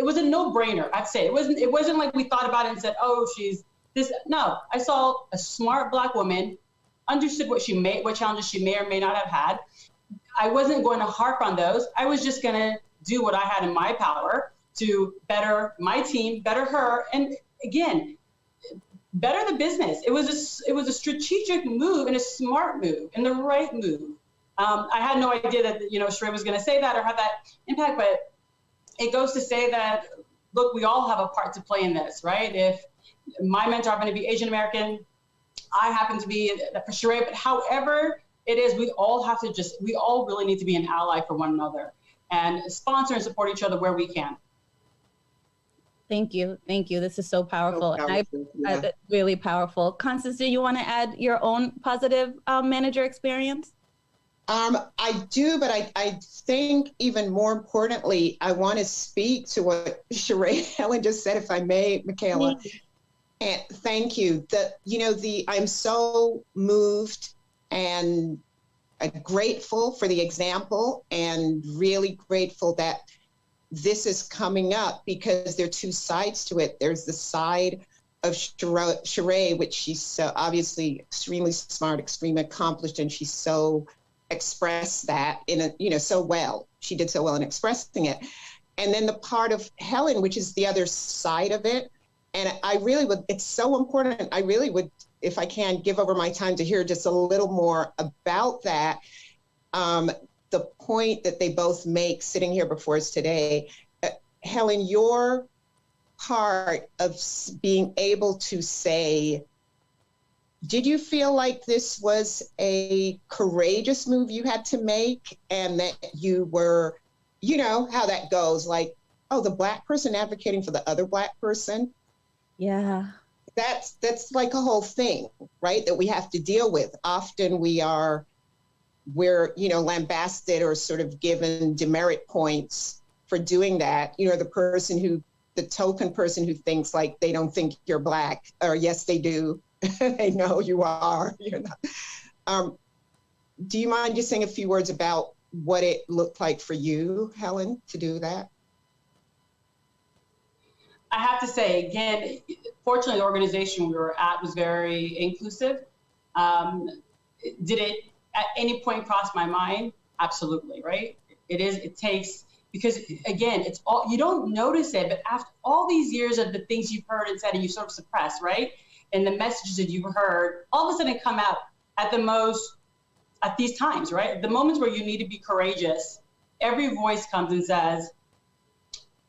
Speaker 4: was a no-brainer, I'd say. It wasn't like we thought about it and said, oh, she's this. No, I saw a smart Black woman, understood what challenges she may or may not have had. I wasn't going to harp on those. I was just going to do what I had in my power to better my team, better her, and again, better the business. It was a strategic move and a smart move and the right move. I had no idea that, you know, Sheree was going to say that or have that impact, but it goes to say that, look, we all have a part to play in this, right? If my mentor happened to be Asian American, I happen to be for Sheree, but however it is, we all really need to be an ally for one another and sponsor and support each other where we can.
Speaker 2: Thank you. Thank you. This is so powerful. And really powerful. Constance, do you want to add your own positive manager experience?
Speaker 5: I do, but I think even more importantly, I want to speak to what Helen just said, if I may, Michaela. And thank you. I'm so moved and grateful for the example, and really grateful that this is coming up, because there are two sides to it. There's the side of Sheree, which she's so obviously extremely smart, extremely accomplished, and she's so expressed that so well. She did so well in expressing it. And then the part of Helen, which is the other side of it. And it's so important. I really would, if I can, give over my time to hear just a little more about that. The point that they both make sitting here before us today, Helen, your part of being able to say, did you feel like this was a courageous move you had to make, and that you were, you know, how that goes, like, oh, the Black person advocating for the other Black person?
Speaker 2: Yeah.
Speaker 5: That's like a whole thing, right, that we have to deal with. Often we're, you know, lambasted or sort of given demerit points for doing that. You know, the token person who thinks like they don't think you're Black, or yes, they do. They know you are. You're not. Do you mind just saying a few words about what it looked like for you, Helen, to do that?
Speaker 4: I have to say, again, fortunately, the organization we were at was very inclusive. Did it at any point cross my mind? Absolutely, right? It takes, because again, it's all, you don't notice it, but after all these years of the things you've heard and said and you sort of suppress, right? And the messages that you've heard, all of a sudden come out at these times, right? The moments where you need to be courageous, every voice comes and says,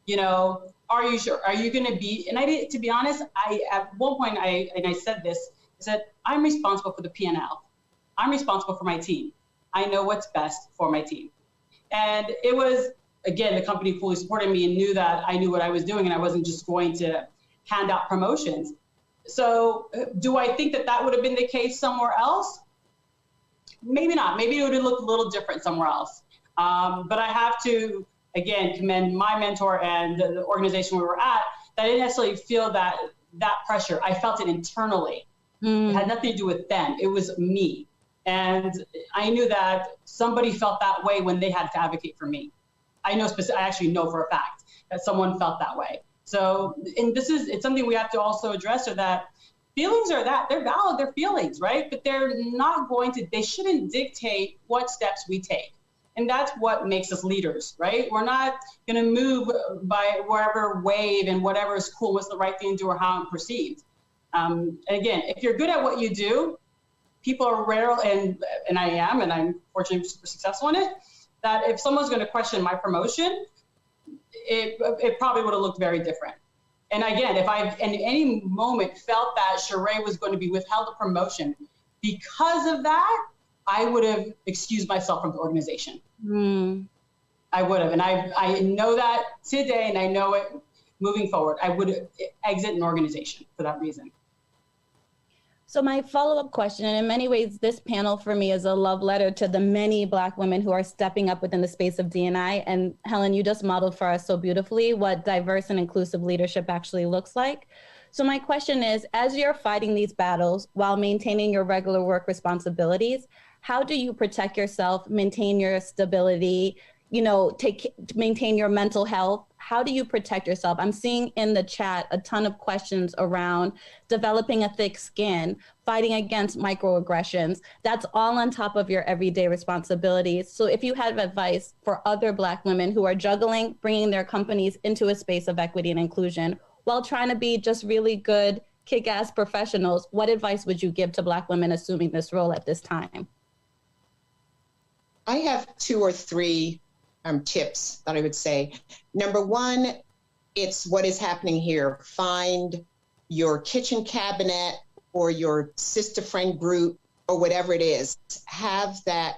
Speaker 4: you know, are you sure? Are you going to be? And I did, to be honest, at one point, I said this, I said, I'm responsible for the P&L. I'm responsible for my team. I know what's best for my team. And it was, again, the company fully supported me and knew that I knew what I was doing and I wasn't just going to hand out promotions. So do I think that that would have been the case somewhere else? Maybe not. Maybe it would have looked a little different somewhere else. But I have to, again, commend my mentor and the organization we were at, that I didn't necessarily feel that pressure. I felt it internally. It had nothing to do with them. It was me. And I knew that somebody felt that way when they had to advocate for me. I actually know for a fact that someone felt that way. So, and it's something we have to also address, so that feelings they're valid, they're feelings, right? But they shouldn't dictate what steps we take. And that's what makes us leaders, right? We're not going to move by wherever wave and whatever is cool, what's the right thing to do or how I'm perceived. And again, if you're good at what you do, people are rare, and I am, and I'm fortunately super successful in it, that if someone's going to question my promotion, it probably would have looked very different. And again, if I've in any moment felt that Sheree was going to be withheld a promotion because of that, I would have excused myself from the organization. I would have. And I know that today, and I know it moving forward. I would exit an organization for that reason.
Speaker 2: So my follow-up question, and in many ways, this panel for me is a love letter to the many Black women who are stepping up within the space of D&I. And Helen, you just modeled for us so beautifully what diverse and inclusive leadership actually looks like. So my question is, as you're fighting these battles while maintaining your regular work responsibilities, how do you protect yourself, maintain your stability, maintain your mental health? How do you protect yourself? I'm seeing in the chat a ton of questions around developing a thick skin, fighting against microaggressions. That's all on top of your everyday responsibilities. So if you have advice for other Black women who are juggling, bringing their companies into a space of equity and inclusion while trying to be just really good, kick-ass professionals, what advice would you give to Black women assuming this role at this time?
Speaker 5: I have 2 or 3 tips that I would say. Number one, it's what is happening here. Find your kitchen cabinet or your sister friend group or whatever it is. Have that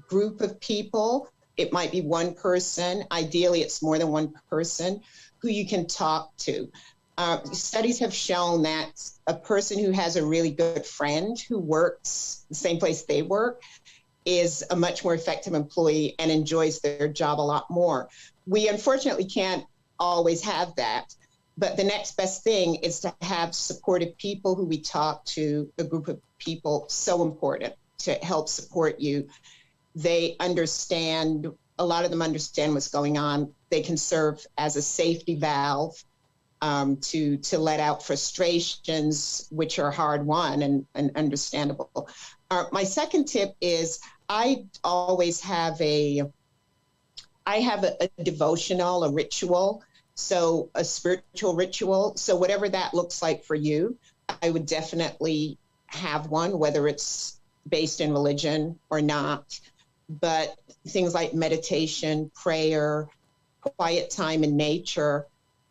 Speaker 5: group of people. It might be one person. Ideally, it's more than one person who you can talk to. Studies have shown that a person who has a really good friend who works the same place they work is a much more effective employee and enjoys their job a lot more. We unfortunately can't always have that, but the next best thing is to have supportive people who we talk to, a group of people, so important to help support you. They understand, a lot of them understand what's going on. They can serve as a safety valve to let out frustrations, which are hard won and understandable. My second tip is I always have a devotional, a ritual, so a spiritual ritual. So whatever that looks like for you, I would definitely have one, whether it's based in religion or not. But things like meditation, prayer, quiet time in nature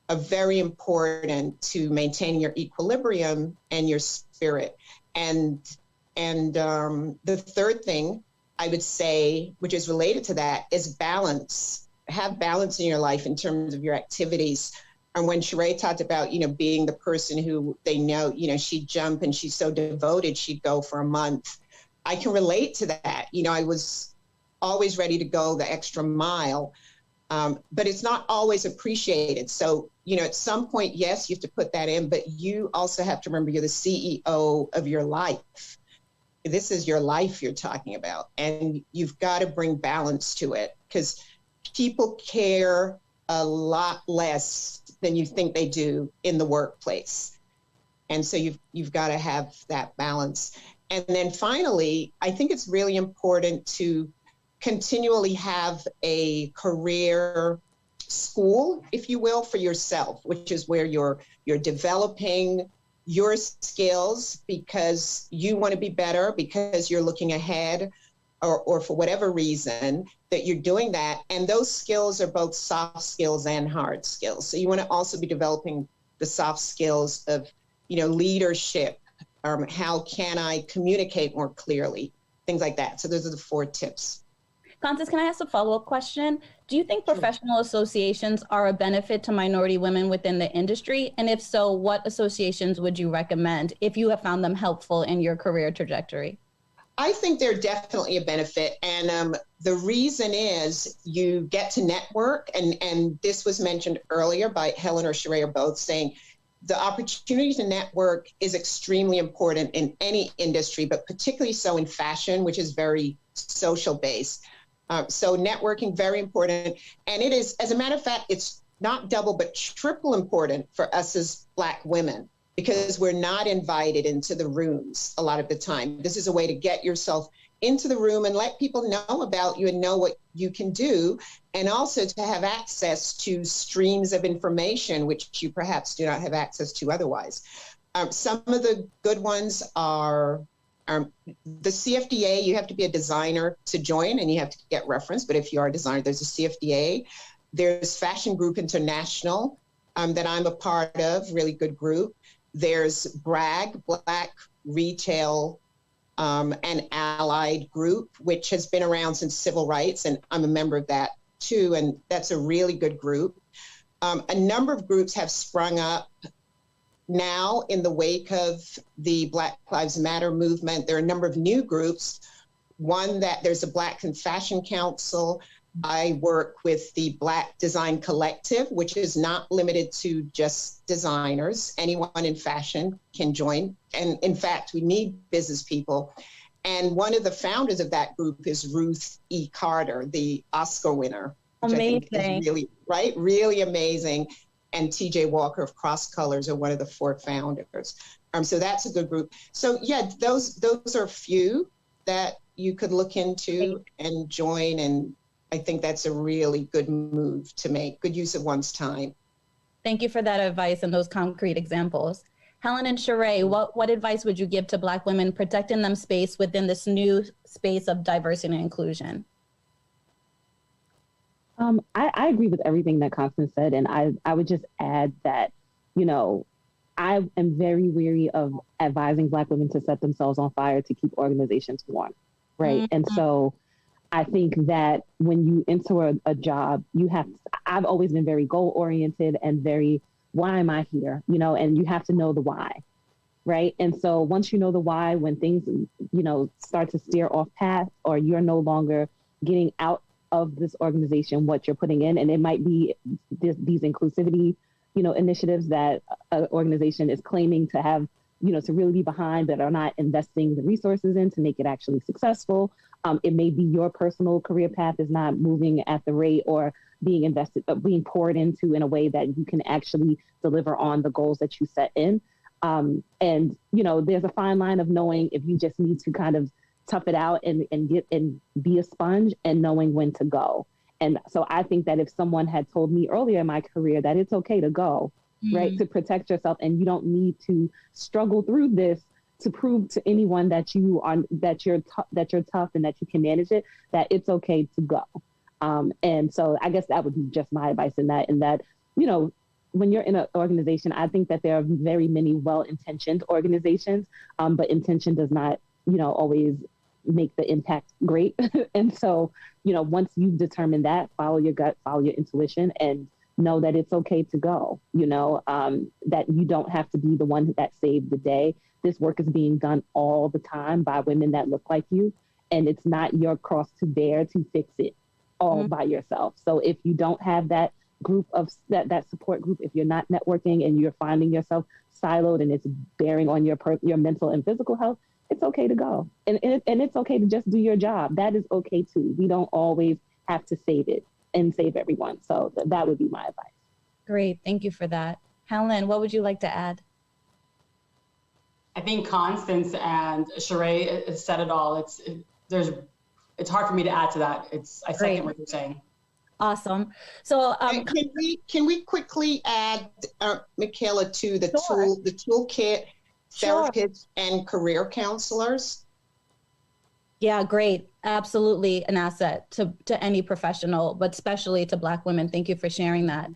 Speaker 5: are very important to maintain your equilibrium and your spirit. And the third thing I would say, which is related to that, is balance. Have balance in your life in terms of your activities. And when Sheree talked about, being the person who they know, she'd jump and she's so devoted, she'd go for a month. I can relate to that. I was always ready to go the extra mile, but it's not always appreciated. So, at some point, yes, you have to put that in, but you also have to remember you're the CEO of your life. This is your life you're talking about, and you've got to bring balance to it because people care a lot less than you think they do in the workplace. And so you've got to have that balance. And then finally, I think it's really important to continually have a career school, if you will, for yourself, which is where you're developing your skills because you want to be better, because you're looking ahead, or for whatever reason that you're doing that. And those skills are both soft skills and hard skills. So you want to also be developing the soft skills of, leadership. How can I communicate more clearly? Things like that. So those are the 4 tips.
Speaker 2: Constance, can I ask a follow-up question? Do you think professional associations are a benefit to minority women within the industry? And if so, what associations would you recommend if you have found them helpful in your career trajectory?
Speaker 5: I think they're definitely a benefit. And the reason is you get to network. And this was mentioned earlier by Helen or Sheree, both saying the opportunity to network is extremely important in any industry, but particularly so in fashion, which is very social based. So networking, very important. And it is, as a matter of fact, it's not double, but triple important for us as Black women, because we're not invited into the rooms a lot of the time. This is a way to get yourself into the room and let people know about you and know what you can do, and also to have access to streams of information which you perhaps do not have access to otherwise. Some of the good ones are the CFDA. You have to be a designer to join and you have to get reference, but if you are a designer, there's a CFDA. There's Fashion Group International that I'm a part of, really good group. There's BRAG, Black Retail and Allied Group, which has been around since civil rights, and I'm a member of that too, and that's a really good group. A number of groups have sprung up now in the wake of the Black Lives Matter movement. There are a number of new groups. There's a Black Fashion Council. I work with the Black Design Collective, which is not limited to just designers. Anyone in fashion can join. And in fact, we need business people. And one of the founders of that group is Ruth E. Carter, the Oscar winner.
Speaker 2: Amazing.
Speaker 5: I think is really, right? Really amazing. And TJ Walker of Cross Colors are one of the 4 founders. So that's a good group. So yeah, those are a few that you could look into and join, and I think that's a really good move to make, good use of one's time.
Speaker 2: Thank you for that advice and those concrete examples. Helen and Sheree, what advice would you give to Black women protecting them space within this new space of diversity and inclusion?
Speaker 3: I agree with everything that Constance said. And I would just add that, I am very weary of advising Black women to set themselves on fire to keep organizations warm, right? Mm-hmm. And so I think that when you enter a job, I've always been very goal-oriented and very, why am I here? And you have to know the why, right? And so once you know the why, when things, start to steer off path, or you're no longer getting out of this organization what you're putting in, and it might be these inclusivity, initiatives that an organization is claiming to have, to really be behind, but are not investing the resources in to make it actually successful. It may be your personal career path is not moving at the rate or being invested, but being poured into in a way that you can actually deliver on the goals that you set in. And, there's a fine line of knowing if you just need to kind of tough it out and be a sponge, and knowing when to go. And so I think that if someone had told me earlier in my career that it's okay to go, right, to protect yourself, and you don't need to struggle through this to prove to anyone that you're tough and that you can manage it, that it's okay to go. And so I guess that would be just my advice in that, when you're in an organization, I think that there are very many well-intentioned organizations, but intention does not, always make the impact great. And so, once you've determined that, follow your gut, follow your intuition, and know that it's okay to go, that you don't have to be the one that saved the day. This work is being done all the time by women that look like you, and it's not your cross to bear to fix it all by yourself. So if you don't have that group of that support group, if you're not networking and you're finding yourself siloed and it's bearing on your mental and physical health, it's okay to go. And it's okay to just do your job. That is okay too. We don't always have to save it. and save everyone. So that would be my advice.
Speaker 2: Great. Thank you for that. Helen, what would you like to add?
Speaker 4: I think Constance and Sheree said it all. It's hard for me to add to that. I second what you're saying.
Speaker 2: Awesome. So
Speaker 5: can we quickly add, Michaela, to the toolkit, therapists and career counselors?
Speaker 2: Yeah, great. Absolutely an asset to any professional, but especially to Black women. Thank you for sharing that.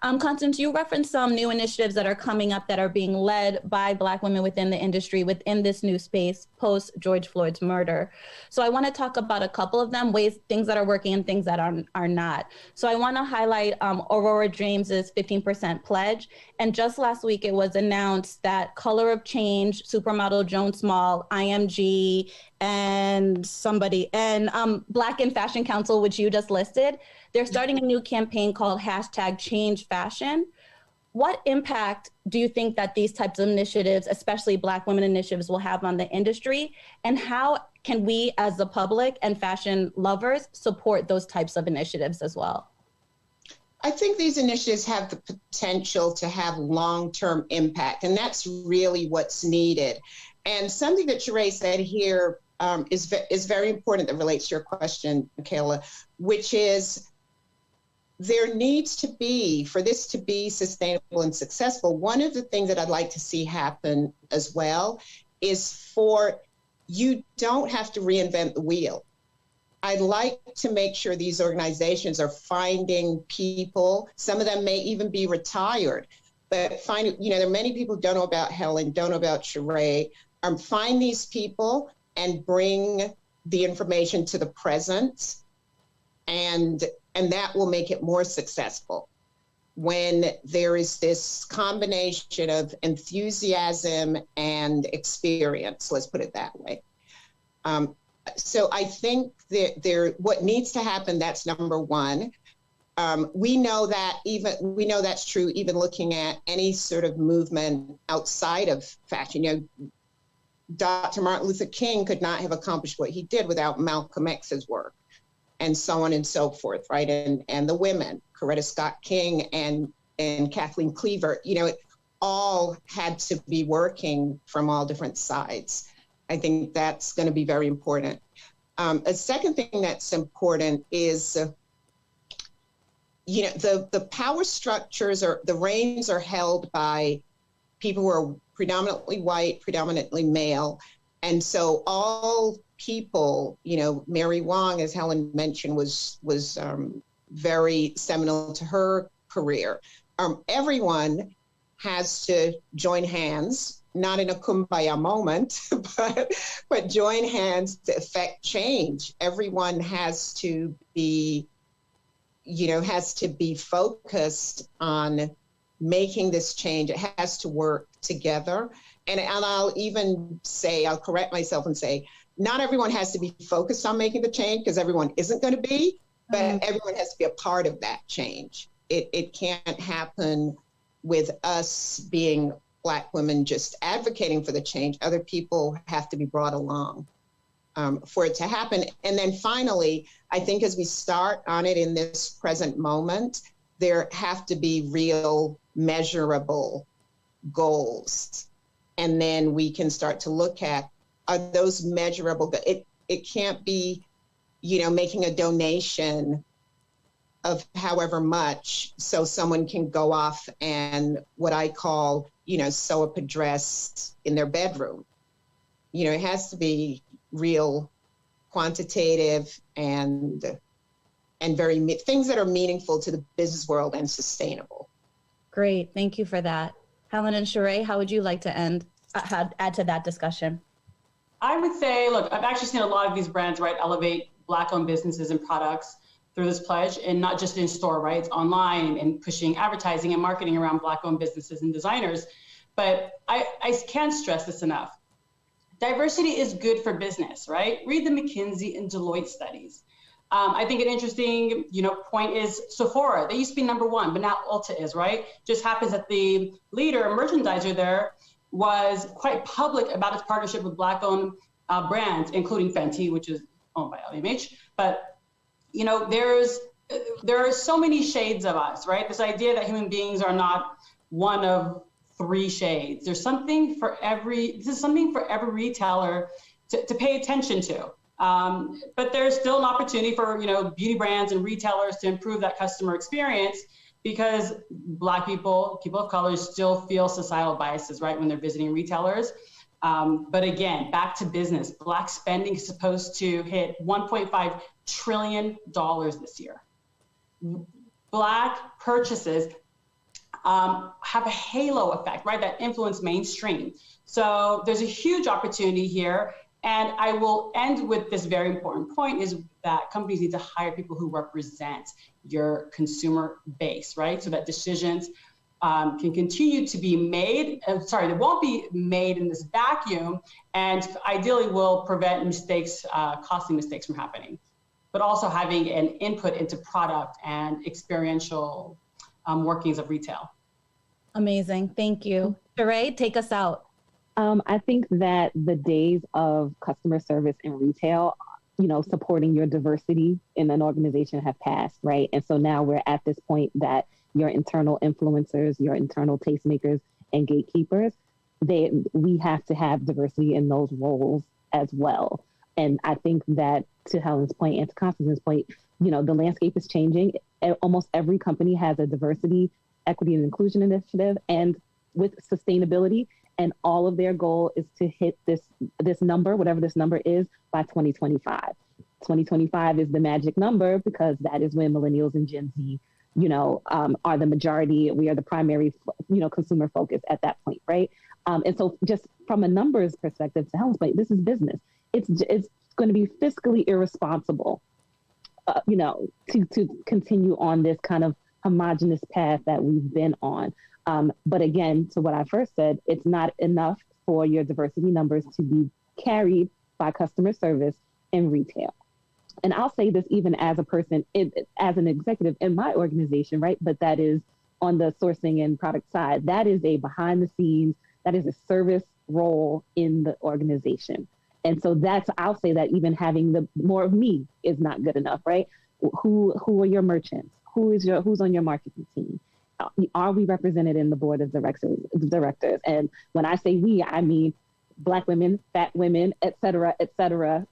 Speaker 2: Constance, you referenced some new initiatives that are coming up that are being led by Black women within the industry, within this new space post George Floyd's murder. So I want to talk about a couple of them, things that are working and things that are not. So I want to highlight Aurora James's 15% pledge. And just last week, it was announced that Color of Change, supermodel Joan Small, IMG, and Black in Fashion Council, which you just listed, they're starting a new campaign called #ChangeFashion. What impact do you think that these types of initiatives, especially Black women initiatives, will have on the industry? And how can we as the public and fashion lovers support those types of initiatives as well?
Speaker 5: I think these initiatives have the potential to have long-term impact, and that's really what's needed. And something that Sheree said here is very important that relates to your question, Michaela, which is there needs to be, for this to be sustainable and successful, one of the things that I'd like to see happen as well is you don't have to reinvent the wheel. I'd like to make sure these organizations are finding people, some of them may even be retired, but there are many people who don't know about Helen, don't know about Sheree. Find these people and bring the information to the present, and that will make it more successful when there is this combination of enthusiasm and experience, let's put it that way. So I think that what needs to happen, that's number one. We know that's true even looking at any sort of movement outside of fashion. Dr. Martin Luther King could not have accomplished what he did without Malcolm X's work, and so on and so forth, right? And the women, Coretta Scott King and Kathleen Cleaver, it all had to be working from all different sides. I think that's going to be very important. A second thing that's important is, the power structures the reins are held by people who are predominantly white, predominantly male. And so all people, Mary Wong, as Helen mentioned, was very seminal to her career. Everyone has to join hands, not in a kumbaya moment, but join hands to effect change. Everyone has to be focused on making this change. It has to work together. And I'll correct myself and say, not everyone has to be focused on making the change, because everyone isn't going to be, but everyone has to be a part of that change. It can't happen with us being Black women just advocating for the change. Other people have to be brought along for it to happen. And then finally, I think as we start on it in this present moment, there have to be real measurable goals. And then we can start to look at, are those measurable? It can't be, making a donation of however much so someone can go off and what I call, sew up a dress in their bedroom. It has to be real, quantitative, and things that are meaningful to the business world and sustainable.
Speaker 2: Great, thank you for that. Helen and Sheree, how would you like to add to that discussion?
Speaker 4: I would say, look, I've actually seen a lot of these brands, right, elevate Black-owned businesses and products through this pledge, and not just in store, right? It's online and pushing advertising and marketing around Black-owned businesses and designers. But I can't stress this enough. Diversity is good for business, right? Read the McKinsey and Deloitte studies. I think an interesting, point is Sephora. They used to be number one, but now Ulta is, right? Just happens that the leader, merchandiser there, was quite public about its partnership with Black-owned brands, including Fenty, which is owned by LVMH. But, there's there are so many shades of us, right? This idea that human beings are not one of 3 shades. There's something for every retailer to pay attention to. But there's still an opportunity for, beauty brands and retailers to improve that customer experience, because Black people of color still feel societal biases, right, when they're visiting retailers. But again, back to business. Black spending is supposed to hit $1.5 trillion this year. Black purchases have a halo effect, right, that influence mainstream. So there's a huge opportunity here. And I will end with this very important point, is that companies need to hire people who represent your consumer base, right? So that decisions can continue to be made. They won't be made in this vacuum, and ideally will prevent mistakes, costly mistakes from happening, but also having an input into product and experiential workings of retail.
Speaker 2: Amazing. Thank you. Sheree, take us out.
Speaker 3: I think that the days of customer service in retail, supporting your diversity in an organization have passed, right? And so now we're at this point that your internal influencers, your internal tastemakers and gatekeepers, we have to have diversity in those roles as well. And I think that, to Helen's point and to Constance's point, the landscape is changing. Almost every company has a diversity, equity, and inclusion initiative, and with sustainability. And all of their goal is to hit this number, whatever this number is, by 2025. 2025 is the magic number, because that is when millennials and Gen Z, are the majority. We are the primary, consumer focus at that point, right? And so, just from a numbers perspective, to Helen's point, this is business. It's going to be fiscally irresponsible, to continue on this kind of homogenous path that we've been on. But again, to what I first said, it's not enough for your diversity numbers to be carried by customer service in retail. And I'll say this even as a person, as an executive in my organization, right? But that is on the sourcing and product side. That is a behind the scenes, that is a service role in the organization. And so I'll say that even having the more of me is not good enough, right? Who are your merchants? Who's on your marketing team? Are we represented in the board of directors? And when I say we, I mean Black women, fat women, et cetera,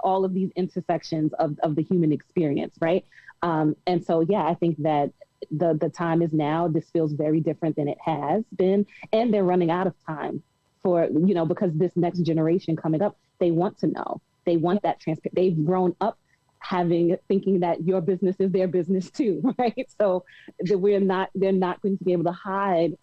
Speaker 3: all of these intersections of the human experience, right? And so, yeah, I think that the time is now. This feels very different than it has been. And they're running out of time for, because this next generation coming up, they want to know. They want that transparency. They've grown up thinking that your business is their business too, right? So they're not going to be able to hide,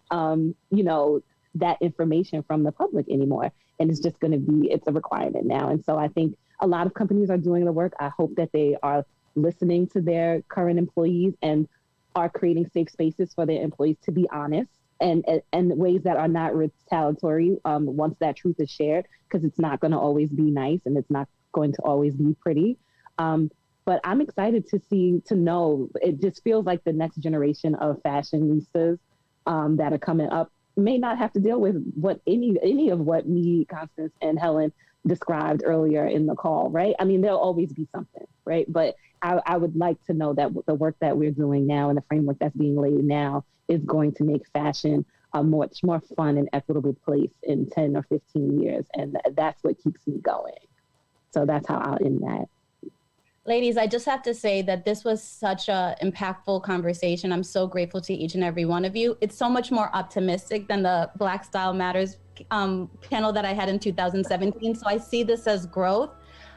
Speaker 3: that information from the public anymore. And it's just going to it's a requirement now. And so I think a lot of companies are doing the work. I hope that they are listening to their current employees and are creating safe spaces for their employees to be honest and ways that are not retaliatory once that truth is shared, because it's not going to always be nice and it's not going to always be pretty. But I'm excited to know, it just feels like the next generation of fashionistas that are coming up may not have to deal with what any of what me, Constance, and Helen described earlier in the call, right? I mean, there'll always be something, right? But I would like to know that the work that we're doing now and the framework that's being laid now is going to make fashion a much more fun and equitable place in 10 or 15 years. And that's what keeps me going. So that's how I'll end that.
Speaker 2: Ladies, I just have to say that this was such an impactful conversation. I'm so grateful to each and every one of you. It's so much more optimistic than the Black Style Matters panel that I had in 2017. So I see this as growth.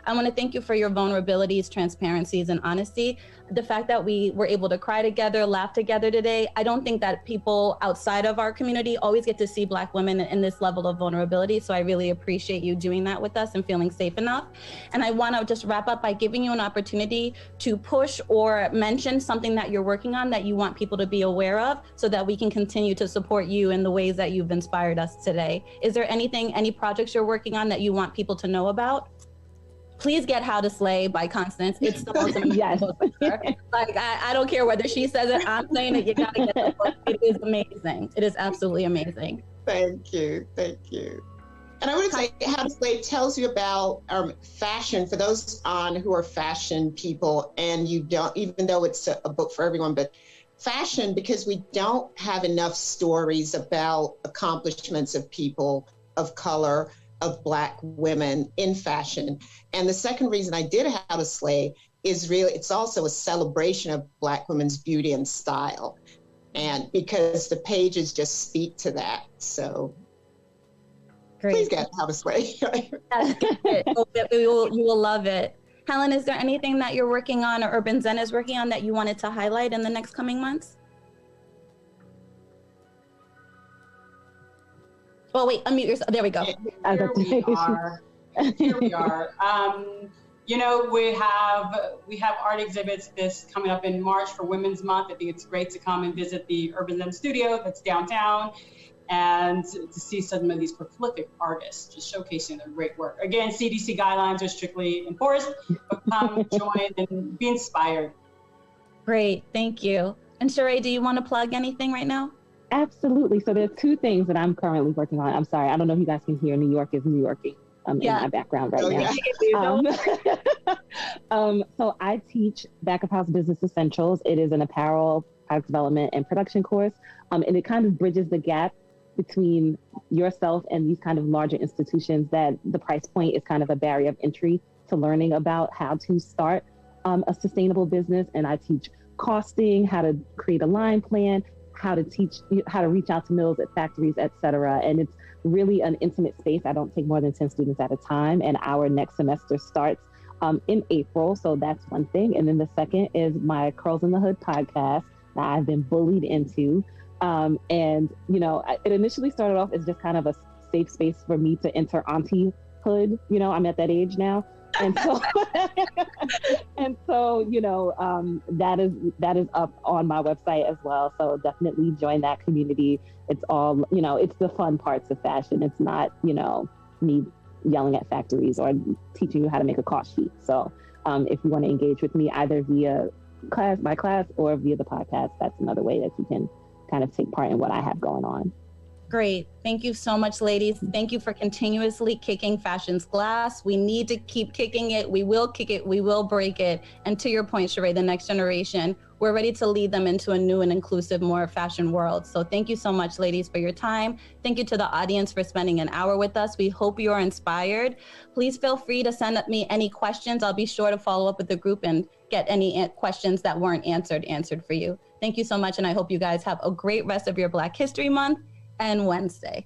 Speaker 2: I want to thank you for your vulnerabilities, transparencies, and honesty. The fact that we were able to cry together, laugh together today, I don't think that people outside of our community always get to see Black women in this level of vulnerability. So I really appreciate you doing that with us and feeling safe enough. And I want to just wrap up by giving you an opportunity to push or mention something that you're working on that you want people to be aware of, so that we can continue to support you in the ways that you've inspired us today. Is there any projects you're working on that you want people to know about? Please get How to Slay by Constance. It's the most amazing book. Like, I don't care whether she says it, I'm saying it, you gotta get the book. It is amazing. It is absolutely amazing.
Speaker 5: Thank you. Thank you. And I would say How to Slay tells you about fashion for those on who are fashion people, and you don't, even though it's a book for everyone, but fashion, because we don't have enough stories about accomplishments of people of color, of Black women in fashion. And the second reason I did How to Slay is really, it's also a celebration of Black women's beauty and style. And because the pages just speak to that. So
Speaker 2: Great.
Speaker 5: Please get How to Slay.
Speaker 2: You will love it. Helen, is there anything that you're working on or Urban Zen is working on that you wanted to highlight in the next coming months? Oh, wait, unmute yourself. There we go.
Speaker 4: Here we are. You know, we have art exhibits this coming up in March for Women's Month. I think it's great to come and visit the Urban Zen studio that's downtown and to see some of these prolific artists just showcasing their great work. Again, CDC guidelines are strictly enforced, but come join and be inspired.
Speaker 2: Great, thank you. And Sheree, do you want to plug anything right now?
Speaker 3: Absolutely. So there's two things that I'm currently working on. I'm sorry, I don't know if you guys can hear New York is New Yorking in my background right now. So I teach Back of House Business Essentials. It is an apparel, product development, and production course. And it kind of bridges the gap between yourself and these kind of larger institutions that the price point is kind of a barrier of entry to learning about how to start a sustainable business. And I teach costing, how to create a line plan, how to reach out to mills at factories, et cetera. And it's really an intimate space. I don't take more than 10 students at a time. And our next semester starts in April. So that's one thing. And then the second is my Curls in the Hood podcast that I've been bullied into. And, you know, it initially started off as just kind of a safe space for me to enter auntie-hood. You know, I'm at that age now. And so, you know, that is up on my website as well. So definitely join that community. It's all, you know, it's the fun parts of fashion. It's not, you know, me yelling at factories or teaching you how to make a cost sheet. So if you want to engage with me either via my class or via the podcast, that's another way that you can kind of take part in what I have going on.
Speaker 2: Great. Thank you so much, ladies. Thank you for continuously kicking fashion's glass. We need to keep kicking it. We will kick it. We will break it. And to your point, Sheree, the next generation, we're ready to lead them into a new and inclusive, more fashion world. So thank you so much, ladies, for your time. Thank you to the audience for spending an hour with us. We hope you are inspired. Please feel free to send me any questions. I'll be sure to follow up with the group and get any questions that weren't answered for you. Thank you so much. And I hope you guys have a great rest of your Black History Month and Wednesday.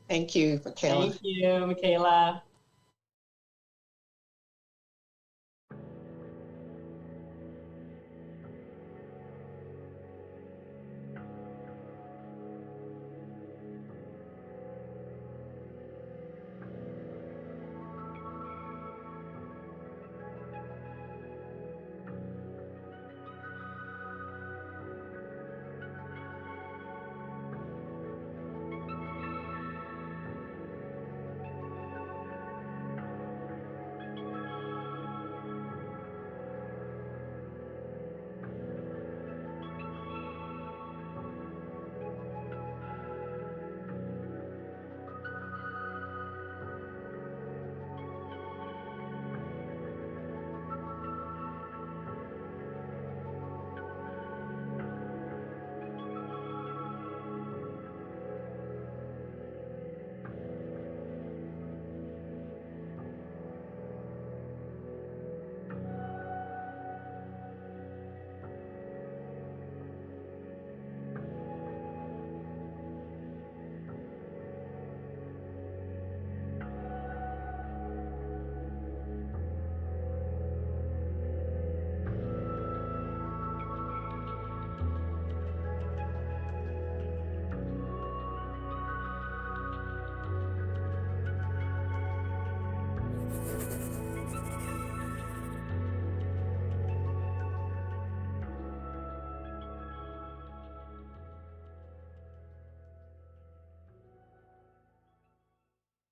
Speaker 5: Thank you, Michaela.
Speaker 4: Thank you, Michaela.